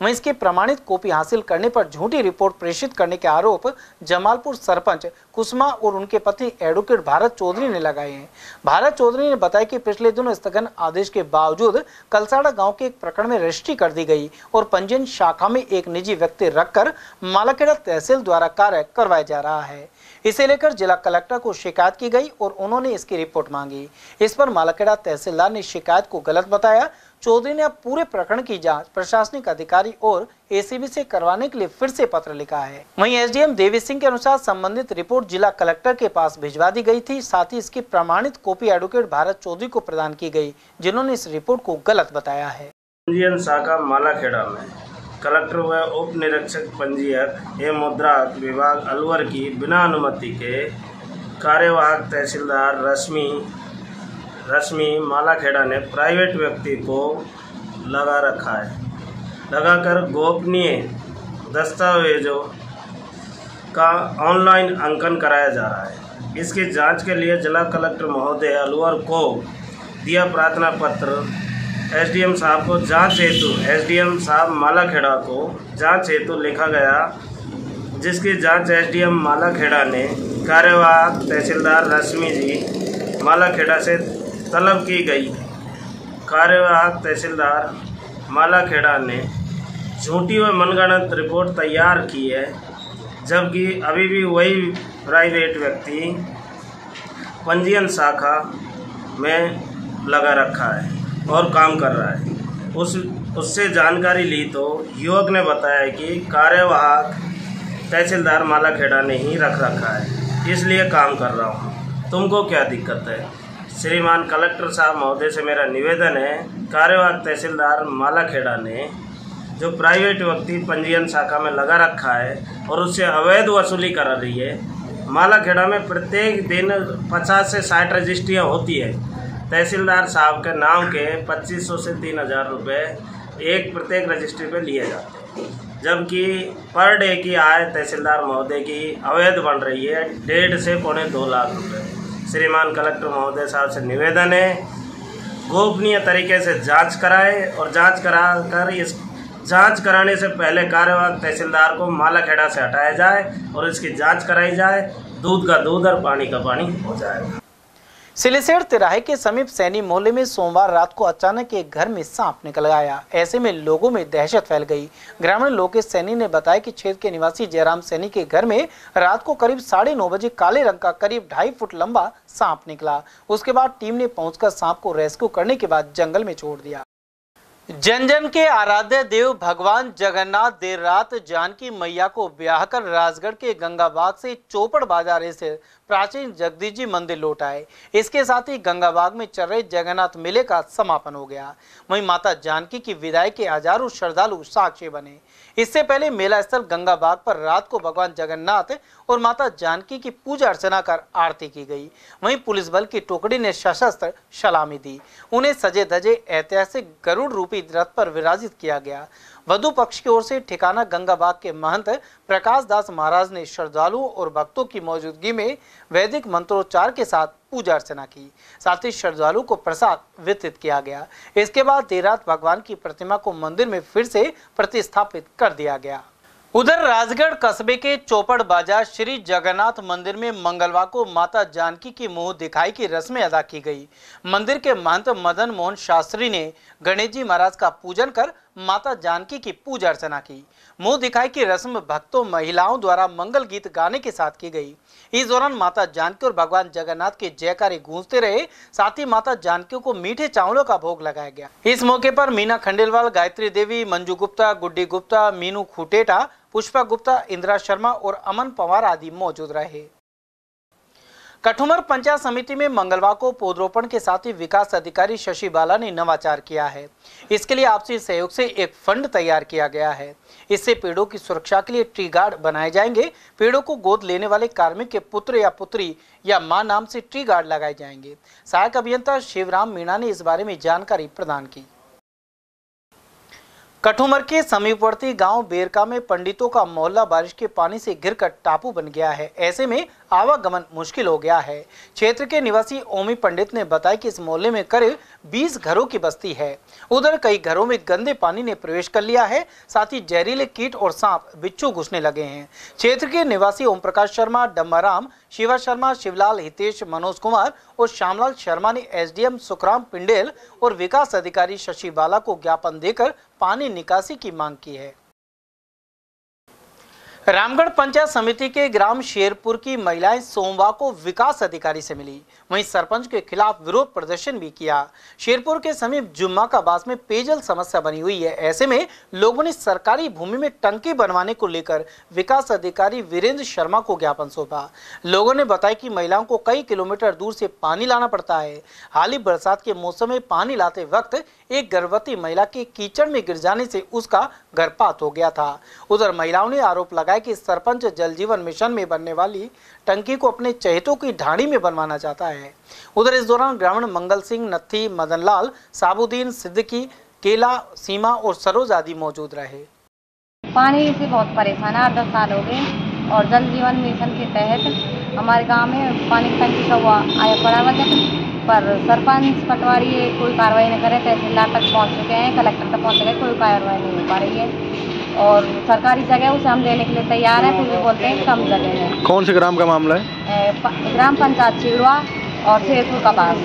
वहीं इसके प्रमाणित कॉपी हासिल करने पर झूठी रिपोर्ट प्रेषित करने के आरोप जमालपुर सरपंच कुसुमा और उनके पति एडवोकेट भारत चौधरी ने लगाए हैं। भारत चौधरी ने बताया कि पिछले दिनों स्थगन आदेश के बावजूद कलसाड़ा गांव के एक प्रकरण में रजिस्ट्री कर दी गई और पंजीयन शाखा में एक निजी व्यक्ति रखकर मालाखेड़ा तहसील द्वारा कार्य करवाया जा रहा है। इसे लेकर जिला कलेक्टर को शिकायत की गई और उन्होंने इसकी रिपोर्ट मांगी। इस पर मालाखेड़ा तहसीलदार ने शिकायत को गलत बताया। चौधरी ने अब पूरे प्रकरण की जांच प्रशासनिक अधिकारी और एसीबी से करवाने के लिए फिर से पत्र लिखा है। वहीं एसडीएम देवी सिंह के अनुसार संबंधित रिपोर्ट जिला कलेक्टर के पास भिजवा दी गई थी। साथ ही इसकी प्रमाणित कॉपी एडवोकेट भारत चौधरी को प्रदान की गई, जिन्होंने इस रिपोर्ट को गलत बताया है। पंजीयन शाखा मालाखेड़ा में कलेक्टर व उप निरीक्षक पंजीयक एवं मुद्रा विभाग अलवर की बिना अनुमति के कार्यवाहक तहसीलदार रश्मि मालाखेड़ा ने प्राइवेट व्यक्ति को लगा रखा है। लगाकर गोपनीय दस्तावेजों का ऑनलाइन अंकन कराया जा रहा है। इसकी जांच के लिए जिला कलेक्टर महोदय अलवर को दिया प्रार्थना पत्र एसडीएम साहब को जांच हेतु एसडीएम साहब मालाखेड़ा को जांच हेतु लिखा गया, जिसकी जांच एसडीएम मालाखेड़ा ने कार्यवाहक तहसीलदार रश्मि जी मालाखेड़ा से तलब की गई। कार्यवाहक तहसीलदार मालाखेड़ा ने झूठी व मनगढ़ंत रिपोर्ट तैयार की है, जबकि अभी भी वही प्राइवेट व्यक्ति पंजीयन शाखा में लगा रखा है और काम कर रहा है। उससे जानकारी ली तो युवक ने बताया कि कार्यवाहक तहसीलदार मालाखेड़ा ने ही रख रखा है, इसलिए काम कर रहा हूँ, तुमको क्या दिक्कत है। श्रीमान कलेक्टर साहब महोदय से मेरा निवेदन है, कार्यवाहक तहसीलदार मालाखेड़ा ने जो प्राइवेट व्यक्ति पंजीयन शाखा में लगा रखा है और उससे अवैध वसूली करा रही है, मालाखेड़ा में प्रत्येक दिन 50 से 60 रजिस्ट्रियाँ होती है। तहसीलदार साहब के नाम के 2500 से 3000 रुपये एक प्रत्येक रजिस्ट्री पे लिए जाते हैं, जबकि पर डे की आय तहसीलदार महोदय की अवैध बन रही है 1.5 से 2.25 लाख रुपये। श्रीमान कलेक्टर महोदय साहब से निवेदन है, गोपनीय तरीके से जांच कराए और जांच कराकर इस जांच कराने से पहले कार्यवाहक तहसीलदार को मालाखेड़ा से हटाया जाए और इसकी जांच कराई जाए। दूध का दूध और पानी का पानी हो जाएगा। सिलेसेड़ तिराहे के समीप सैनी मोहल्ले में सोमवार रात को अचानक एक घर में सांप निकल आया। ऐसे में लोगों में दहशत फैल गई। ग्रामीण लोकेश सैनी ने बताया कि क्षेत्र के निवासी जयराम सैनी के घर में रात को करीब 9:30 बजे काले रंग का करीब 2.5 फुट लंबा सांप निकला। उसके बाद टीम ने पहुंचकर सांप को रेस्क्यू करने के बाद जंगल में छोड़ दिया। जन जन के आराध्य देव भगवान जगन्नाथ देर रात जानकी मैया को ब्याह कर राजगढ़ के गंगा बाग से चौपड़ बाजार से प्राचीन जगदीश जी मंदिर लौट आए। इसके साथ ही गंगा बाग में चल रहे जगन्नाथ मेले का समापन हो गया। वहीं माता जानकी की विदाई के हजारों श्रद्धालु साक्षी बने। इससे पहले मेला स्थल गंगा बाग पर रात को भगवान जगन्नाथ और माता जानकी की पूजा अर्चना कर आरती की गई। वहीं पुलिस बल की टुकड़ी ने सशस्त्र सलामी दी। उन्हें सजे धजे ऐतिहासिक गरुड़ रूपी रथ पर विराजित किया गया। वधु पक्ष की ओर से ठिकाना गंगा बाग के महंत प्रकाश दास महाराज ने श्रद्धालुओं और भक्तों की मौजूदगी में वैदिक मंत्रोच्चार के साथ पूजा अर्चना की। साथ ही श्रद्धालुओं को प्रसाद वितरित किया गया। इसके बाद देर रात भगवान की प्रतिमा को मंदिर में फिर से प्रतिस्थापित कर दिया गया। उधर राजगढ़ कस्बे के चौपड़ बाजार श्री जगन्नाथ मंदिर में मंगलवार को माता जानकी की मुंह दिखाई की रस्में अदा की गई। मंदिर के महंत मदन मोहन शास्त्री ने गणेश जी महाराज का पूजन कर माता जानकी की पूजा अर्चना की। मुंह दिखाई की रस्म भक्तों महिलाओं द्वारा मंगल गीत गाने के साथ की गई। इस दौरान माता जानकी और भगवान जगन्नाथ के जयकारे गूंजते रहे। साथ ही माता जानकी को मीठे चावलों का भोग लगाया गया। इस मौके पर मीना खंडेलवाल, गायत्री देवी, मंजू गुप्ता, गुड्डी गुप्ता, मीनू खुटेटा, पुष्पा गुप्ता, इंदिरा शर्मा और अमन पवार आदि मौजूद रहे। कठुमर पंचायत समिति में मंगलवार को पौधरोपण के साथ ही विकास अधिकारी शशि बाला ने नवाचार किया है। इसके लिए आपसी सहयोग से एक फंड तैयार किया गया है। इससे पेड़ों की सुरक्षा के लिए ट्री गार्ड बनाए जाएंगे। पेड़ों को गोद लेने वाले कार्मिक के पुत्र या पुत्री या मां नाम से ट्री गार्ड लगाए जाएंगे। सहायक अभियंता शिवराम मीणा ने इस बारे में जानकारी प्रदान की। कठुमर के समीपवर्ती गांव बेरका में पंडितों का मोहल्ला बारिश के पानी से घिरकर टापू बन गया है। ऐसे में आवागमन मुश्किल हो गया है। क्षेत्र के निवासी ओमी पंडित ने बताया कि इस मोहल्ले में करीब 20 घरों की बस्ती है। उधर कई घरों में गंदे पानी ने प्रवेश कर लिया है। साथ ही जहरीले कीट और सांप बिच्छू घुसने लगे हैं। क्षेत्र के निवासी ओम प्रकाश शर्मा, डम्माराम, शिवा शर्मा, शिवलाल, हितेश, मनोज कुमार और श्यामलाल शर्मा ने एसडीएम सुखराम पिंडेल और विकास अधिकारी शशि बाला को ज्ञापन देकर पानी निकासी की मांग की है। रामगढ़ पंचायत समिति के ग्राम शेरपुर की महिलाएं सोमवार को विकास अधिकारी से मिली। वहीं सरपंच के खिलाफ विरोध प्रदर्शन भी किया। शेरपुर के समीप जुम्मा का बास में पेयजल समस्या बनी हुई है। ऐसे में लोगों ने सरकारी भूमि में टंकी बनवाने को लेकर विकास अधिकारी वीरेंद्र शर्मा को ज्ञापन सौंपा। लोगों ने बताया कि महिलाओं को कई किलोमीटर दूर से पानी लाना पड़ता है। हाल ही बरसात के मौसम में पानी लाते वक्त एक गर्भवती महिला के कीचड़ में गिर जाने से उसका गर्भपात हो गया था। उधर महिलाओं ने आरोप लगाया कि सरपंच जल जीवन मिशन में बनने वाली टंकी को अपने चहेतों की ढाणी में बनवाना चाहता है। उधर इस दौरान ग्रामीण मंगल सिंह, नत्थी, मदनलाल, साबुद्दीन, सिद्दीकी, केला, सीमा और सरोज आदि मौजूद रहे। पानी से बहुत परेशान है। 8-10 साल हो गए और जल जीवन मिशन के तहत हमारे गांव में पानी की टंकी का आया पड़ा वजह पर सरपंच पटवारी कोई कार्रवाई नहीं करे। तहसीलदार तक पहुंच चुके हैं, कलेक्टर तक पहुंच गए, कोई कार्रवाई नहीं हो पा रही है। और सरकारी जगह उसे हम देने के लिए तैयार हैं, फिर भी बोलते हैं कम जगह है। कौन से ग्राम का मामला है? ग्राम पंचायत चिड़वा और शेरपुर का बास।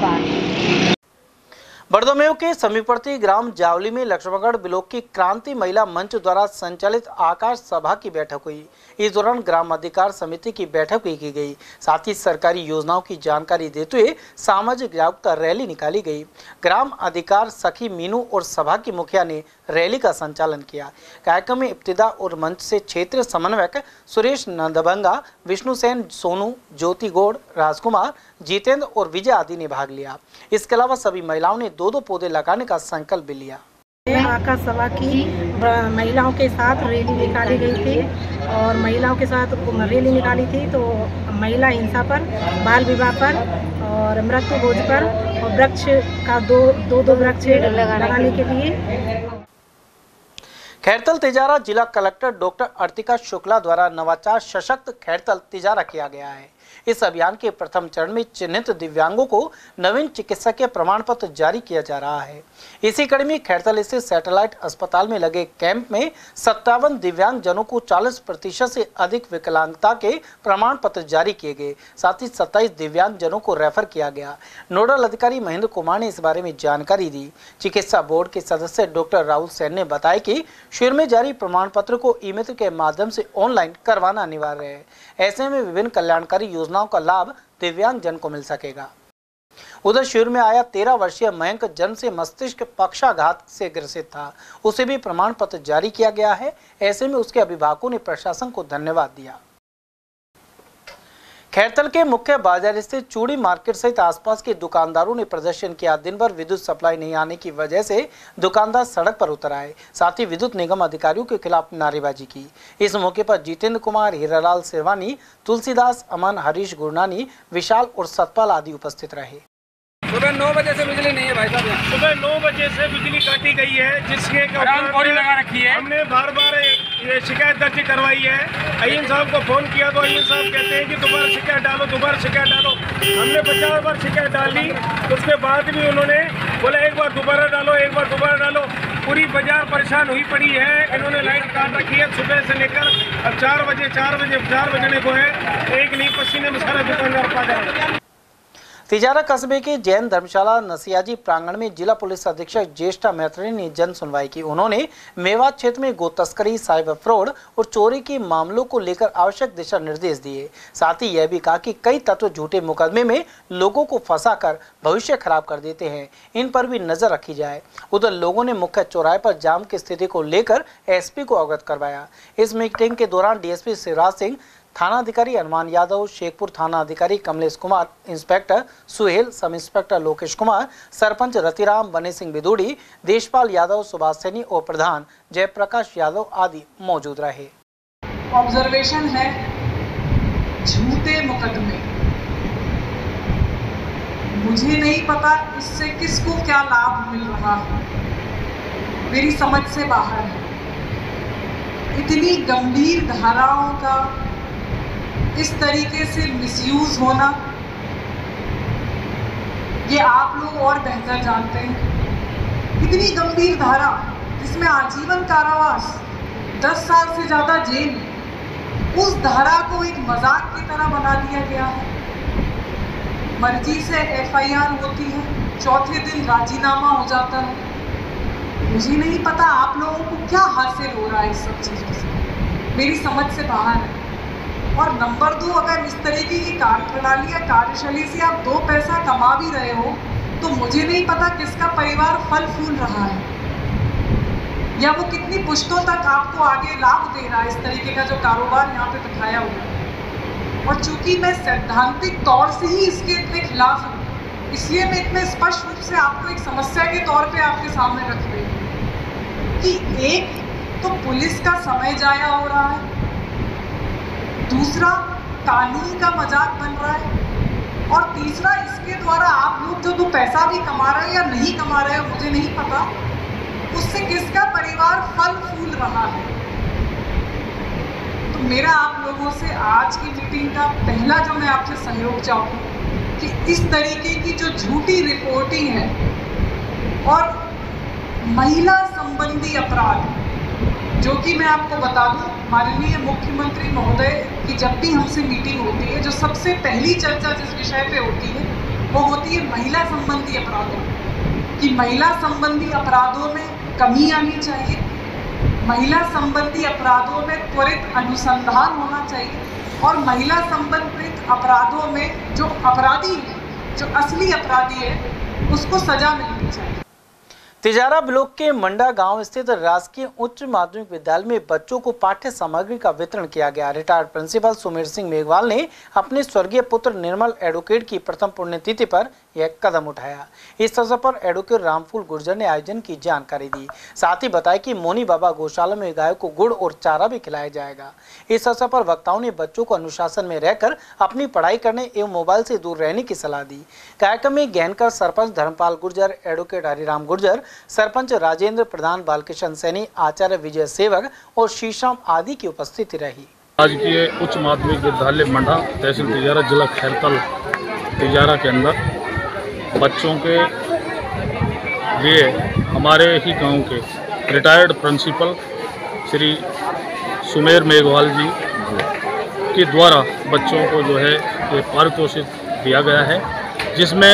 बड़दोमेव के समीपवर्ती ग्राम जावली में लक्ष्मणगढ़ ब्लॉक की क्रांति महिला मंच द्वारा संचालित आकाश सभा की बैठक हुई। इस दौरान ग्राम अधिकार समिति की बैठक भी की गई। साथ ही सरकारी योजनाओं की जानकारी देते हुए सामाजिक जागरूकता रैली निकाली गई। ग्राम अधिकार सखी मीनू और सभा की मुखिया ने रैली का संचालन किया। कार्यक्रम में इब्तिदा और मंच से क्षेत्रीय समन्वयक सुरेश नंदभंगा, विष्णु सेन, सोनू, ज्योति गौड़, राजकुमार, जितेंद्र और विजय आदि ने भाग लिया। इसके अलावा सभी महिलाओं ने 2-2 पौधे लगाने का संकल्प भी लिया। आकाश सभा की महिलाओं के साथ रैली निकाली गई थी और महिलाओं के साथ रैली निकाली थी तो महिला हिंसा पर, बाल विवाह पर और मृत्यु भोज पर और वृक्ष का दो वृक्ष लगाने के लिए। खैरतल तिजारा जिला कलेक्टर डॉक्टर अर्तिका शुक्ला द्वारा नवाचार सशक्त खैरतल तिजारा किया गया है। इस अभियान के प्रथम चरण में चिन्हित दिव्यांगों को नवीन चिकित्सकीय प्रमाण पत्र जारी किया जा रहा है। इसी कड़ी में खैरतल स्थित सैटेलाइट अस्पताल में लगे कैंप में 57 दिव्यांग जनों को 40% से अधिक विकलांगता के प्रमाण पत्र जारी किए गए। साथ ही 27 दिव्यांग जनों को रेफर किया गया। नोडल अधिकारी महेंद्र कुमार ने इस बारे में जानकारी दी। चिकित्सा बोर्ड के सदस्य डॉक्टर राहुल सेन ने बताया कि शिविर में जारी प्रमाण पत्र को ई-मित्र के माध्यम से ऑनलाइन करवाना अनिवार्य है। ऐसे में विभिन्न कल्याणकारी योजनाओं का लाभ दिव्यांग जन को मिल सकेगा। उधर शिविर में आया 13 वर्षीय मयंक जन्म से मस्तिष्क पक्षाघात से ग्रसित था। उसे भी प्रमाण पत्र जारी किया गया है। ऐसे में उसके अभिभावकों ने प्रशासन को धन्यवाद दिया। खैरतल के मुख्य बाजार स्थित चूड़ी मार्केट सहित आसपास के दुकानदारों ने प्रदर्शन किया। दिन भर विद्युत सप्लाई नहीं आने की वजह से दुकानदार सड़क पर उतर आए। साथ ही विद्युत निगम अधिकारियों के खिलाफ नारेबाजी की। इस मौके पर जितेंद्र कुमार, हीरालाल सेवानी, तुलसीदास, अमन, हरीश गुरनानी, विशाल और सतपाल आदि उपस्थित रहे। सुबह 9 बजे से बिजली नहीं है भाई साहब। सुबह 9 बजे से बिजली काटी गई है, जिसके लगा रखी है। हमने बार-बार ये शिकायत दर्ज करवाई है। अय्यन साहब को फोन किया तो अय्यन साहब कहते हैं कि दोबारा शिकायत डालो, दोबारा शिकायत डालो। हमने 50 बार शिकायत डाली, उसके बाद भी उन्होंने बोला एक बार दोबारा डालो, एक बार दोबारा डालो। पूरी बाजार परेशान हुई पड़ी है। इन्होंने लाइट काट रखी है सुबह से लेकर अब 4 बजने को है। एक नहीं पसीने में सारा दुकानदार पा जाए। तिजारा कस्बे के जैन धर्मशाला नसियाजी प्रांगण में जिला पुलिस अधीक्षक ज्येष्ठा मैत्री ने जन सुनवाई की। उन्होंने मेवात क्षेत्र में गो तस्करी, साइबर फ्रॉड और चोरी के मामलों को लेकर आवश्यक दिशा निर्देश दिए। साथ ही यह भी कहा कि कई तत्व झूठे मुकदमे में लोगों को फंसाकर भविष्य खराब कर देते हैं, इन पर भी नजर रखी जाए। उधर लोगों ने मुख्य चौराहे पर जाम की स्थिति को लेकर एसपी को अवगत करवाया। इस मीटिंग के दौरान डीएसपी शिवराज सिंह, थाना अधिकारी हनुमान यादव, शेखपुर थाना अधिकारी Kamlesh Kumar, inspector Suhail, sub inspector Lokesh Kumar, sarpanch Ratiram, Bane Singh Bidhuri, Deshpal Yadav, Subhash Saini और प्रधान जयप्रकाश यादव आदि मौजूद रहे। ऑब्जर्वेशन है झूठे मुकदमे। मुझे नहीं पता इससे किसको क्या लाभ मिल रहा है, मेरी समझ से बाहर है। इतनी गंभीर धाराओं का इस तरीके से मिसयूज होना, ये आप लोग और बेहतर जानते हैं। इतनी गंभीर धारा जिसमें आजीवन कारावास, 10 साल से ज्यादा जेल, उस धारा को एक मजाक की तरह बना दिया गया है। मर्जी से एफआईआर होती है, चौथे दिन राजीनामा हो जाता है। मुझे नहीं पता आप लोगों को क्या हासिल हो रहा है इस सब चीजों से, मेरी समझ से बाहर है। और नंबर 2, अगर इस तरीके की कार्यप्रणाली या कार्यशैली से आप 2 पैसा कमा भी रहे हो तो मुझे नहीं पता किसका परिवार फल फूल रहा है या वो कितनी पुश्तों तक आपको आगे लाभ दे रहा है। इस तरीके का जो कारोबार यहाँ पे दिखाया हुआ है, और चूंकि मैं सैद्धांतिक तौर से ही इसके इतने खिलाफ हूँ, इसलिए मैं इतने स्पष्ट रूप से आपको एक समस्या के तौर पे आपके सामने रख रही हूँ कि एक तो पुलिस का समय जाया हो रहा है, दूसरा कानून का मजाक बन रहा है, और तीसरा इसके द्वारा आप लोग जो 2 पैसा भी कमा रहे हो या नहीं कमा रहे हो मुझे नहीं पता, उससे किसका परिवार फल फूल रहा है। तो मेरा आप लोगों से आज की मीटिंग का पहला जो मैं आपसे सहयोग चाहूँगी कि इस तरीके की जो झूठी रिपोर्टिंग है और महिला संबंधी अपराध, जो कि मैं आपको बता दूं, माननीय मुख्यमंत्री महोदय की जब भी हमसे मीटिंग होती है, जो सबसे पहली चर्चा जिस विषय पे होती है वो होती है महिला संबंधी अपराधों। कि महिला संबंधी अपराधों में कमी आनी चाहिए, महिला संबंधी अपराधों में त्वरित अनुसंधान होना चाहिए और महिला संबंधित अपराधों में जो अपराधी है, जो असली अपराधी है, उसको सजा मिलनी चाहिए। तिजारा ब्लॉक के मंडा गांव स्थित राजकीय उच्च माध्यमिक विद्यालय में बच्चों को पाठ्य सामग्री का वितरण किया गया। रिटायर्ड प्रिंसिपल सुमेर सिंह मेघवाल ने अपने स्वर्गीय पुत्र निर्मल एडवोकेट की प्रथम पुण्यतिथि पर यह कदम उठाया। इस अवसर पर एडवोकेट रामफूल गुर्जर ने आयोजन की जानकारी दी। साथ ही बताया कि मोनी बाबा गौशाला में गायों को गुड़ और चारा भी खिलाया जाएगा। इस अवसर पर वक्ताओं ने बच्चों को अनुशासन में रहकर अपनी पढ़ाई करने एवं मोबाइल से दूर रहने की सलाह दी। कार्यक्रम में गहनकर सरपंच धर्मपाल गुर्जर, एडवोकेट हरिराम गुर्जर, सरपंच राजेंद्र प्रधान, बालकिशन सैनी, आचार्य विजय सेवक और शीशाम आदि की उपस्थिति रही। राजकीय उच्च माध्यमिक विद्यालय मंडा, तहसील तिजारा, जिला खैरतल तिजारा के अंदर बच्चों के लिए हमारे ही गांव के रिटायर्ड प्रिंसिपल श्री सुमेर मेघवाल जी के द्वारा बच्चों को जो है ये पारितोषिक दिया गया है, जिसमें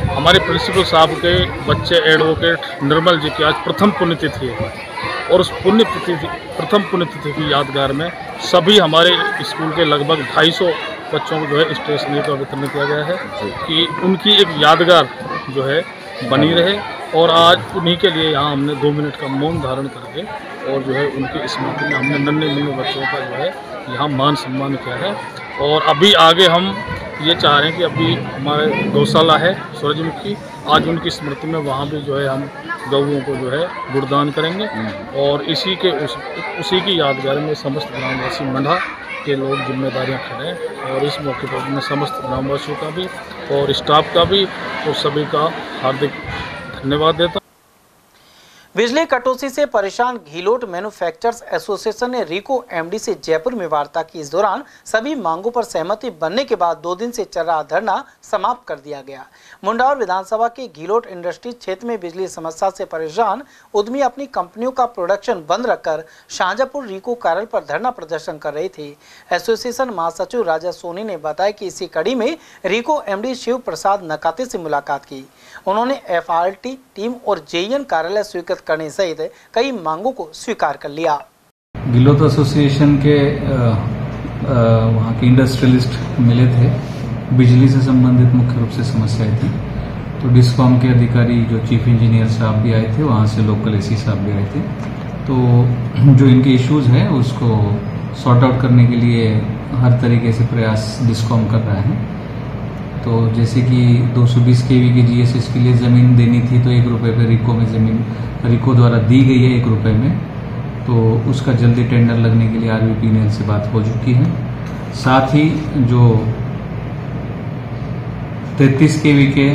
हमारे प्रिंसिपल साहब के बच्चे एडवोकेट निर्मल जी की आज प्रथम पुण्यतिथि है और उस प्रथम पुण्यतिथि की यादगार में सभी हमारे स्कूल के लगभग 250 बच्चों को जो है स्टेशनरी का वितरण किया गया है कि उनकी एक यादगार जो है बनी रहे। और आज उन्हीं के लिए यहाँ हमने 2 मिनट का मौन धारण करके और जो है उनकी स्मृति में हमने नन्हे मुन्ने बच्चों का जो है यहाँ मान सम्मान किया है। और अभी आगे हम ये चाह रहे हैं कि अभी हमारे गौशाला है सूरजमुखी, आज उनकी स्मृति में वहाँ भी जो है हम गौओं को जो है गुड़दान करेंगे और इसी के उसी की यादगार में समस्त ग्रामवासी मंडा के लोग जिम्मेदारियां खड़े हैं। और इस मौके पर मैं समस्त ग्रामवासियों का भी और स्टाफ का भी और सभी का हार्दिक धन्यवाद देता हूँ। बिजली कटौती से परेशान घीलोट मैन्युफैक्चरर्स एसोसिएशन ने रिको एमडी से जयपुर में वार्ता की। इस दौरान सभी मांगों पर सहमति बनने के बाद 2 दिन से चल रहा धरना समाप्त कर दिया गया। मुंडावर विधानसभा के घीलोट इंडस्ट्रीज क्षेत्र में बिजली समस्या से परेशान उद्यमी अपनी कंपनियों का प्रोडक्शन बंद रखकर शाहजहांपुर रिको कार्यालय पर धरना प्रदर्शन कर रहे थे। एसोसिएशन महासचिव राजा सोनी ने बताया कि इसी कड़ी में रिको एमडी शिव प्रसाद नकाते से मुलाकात की। उन्होंने एफआरटी टीम और जेईएन कार्यालय स्वीकृत करने सहित कई मांगों को स्वीकार कर लिया। घीलोट एसोसिएशन के वहाँ के इंडस्ट्रियलिस्ट मिले थे, बिजली से संबंधित मुख्य रूप से समस्याएं थी। तो डिस्कॉम के अधिकारी जो चीफ इंजीनियर साहब भी आए थे, वहाँ से लोकल एसी साहब भी आए थे। तो जो इनके इश्यूज हैं उसको सॉर्ट आउट करने के लिए हर तरीके से प्रयास डिस्कॉम कर रहा है। तो जैसे कि 220 kV के जीएसएस के लिए ज़मीन देनी थी तो 1 रुपये पे रिको में ज़मीन रिको द्वारा दी गई है 1 रुपये में, तो उसका जल्दी टेंडर लगने के लिए आरबीपीएनएल से बात हो चुकी है। साथ ही जो 33 kV के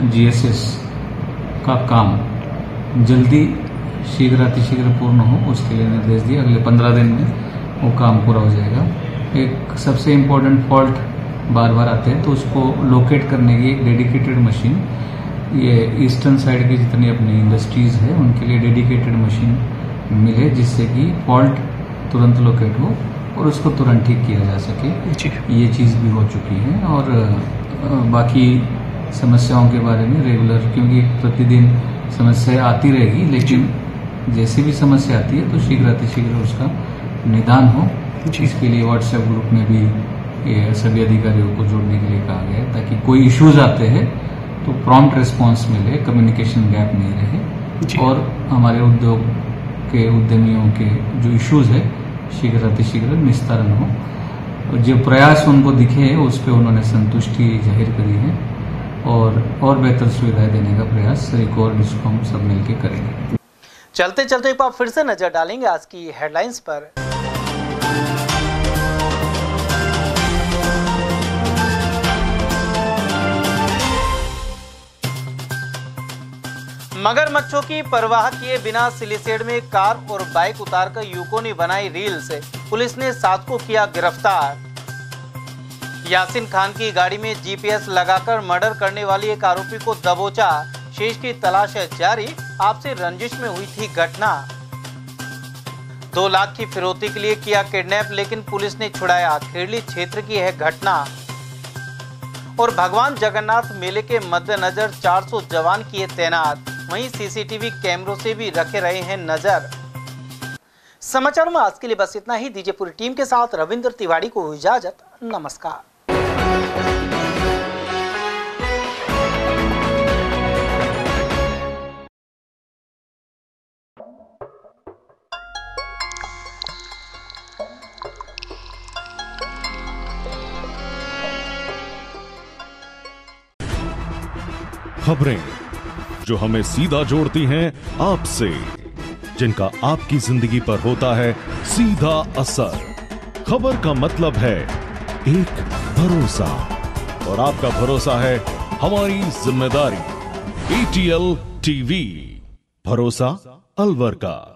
जीएसएस का काम जल्दी शीघ्र पूर्ण हो उसके लिए निर्देश दिए। अगले 15 दिन में वो काम पूरा हो जाएगा। एक सबसे इम्पोर्टेंट फॉल्ट बार बार आते हैं तो उसको लोकेट करने की एक डेडिकेटेड मशीन, ये ईस्टर्न साइड की जितनी अपनी इंडस्ट्रीज है उनके लिए डेडिकेटेड मशीन मिले, जिससे कि फॉल्ट तुरंत लोकेट हो और उसको तुरंत ठीक किया जा सके। ये चीज़ भी हो चुकी है। और बाकी समस्याओं के बारे में रेगुलर, क्योंकि प्रतिदिन समस्या आती रहेगी, लेकिन जैसे भी समस्या आती है तो शीघ्र उसका निदान हो। इसके लिए व्हाट्सएप ग्रुप में भी ये सभी अधिकारियों को जोड़ने के लिए कहा गया है, ताकि कोई इश्यूज आते हैं तो प्रॉम्प्ट रिस्पांस मिले, कम्युनिकेशन गैप नहीं रहे और हमारे उद्योग के उद्यमियों के जो इश्यूज है शीघ्र निस्तारण हो। और जो प्रयास उनको दिखे उस पर उन्होंने संतुष्टि जाहिर करी है और बेहतर सुविधाएं देने का प्रयास रिको और डिस्कॉम सब मिलकर करेंगे। चलते चलते एक बार फिर से नजर डालेंगे आज की हेडलाइंस पर। मगरमच्छों की परवाह किए बिना सिलीसेड में कार और बाइक उतारकर युवकों ने बनाई रील्स। पुलिस ने 7 को किया गिरफ्तार। यासीन खान की गाड़ी में जीपीएस लगाकर मर्डर करने वाली एक आरोपी को दबोचा। शेष की तलाश है जारी। आपसी रंजिश में हुई थी घटना। 2 लाख की फिरौती के लिए किया किडनैप, लेकिन पुलिस ने छुड़ाया। खेड़ली क्षेत्र की है घटना। और भगवान जगन्नाथ मेले के मद्देनजर 400 जवान किए तैनात। वहीं सीसीटीवी कैमरों से भी रखे रहे हैं नजर। समाचारों में आज के लिए बस इतना ही। दीजिए पूरी टीम के साथ रविंद्र तिवारी को इजाजत। नमस्कार। खबरें जो हमें सीधा जोड़ती हैं आपसे, जिनका आपकी जिंदगी पर होता है सीधा असर। खबर का मतलब है एक भरोसा, और आपका भरोसा है हमारी जिम्मेदारी। ATL TV, भरोसा अलवर का।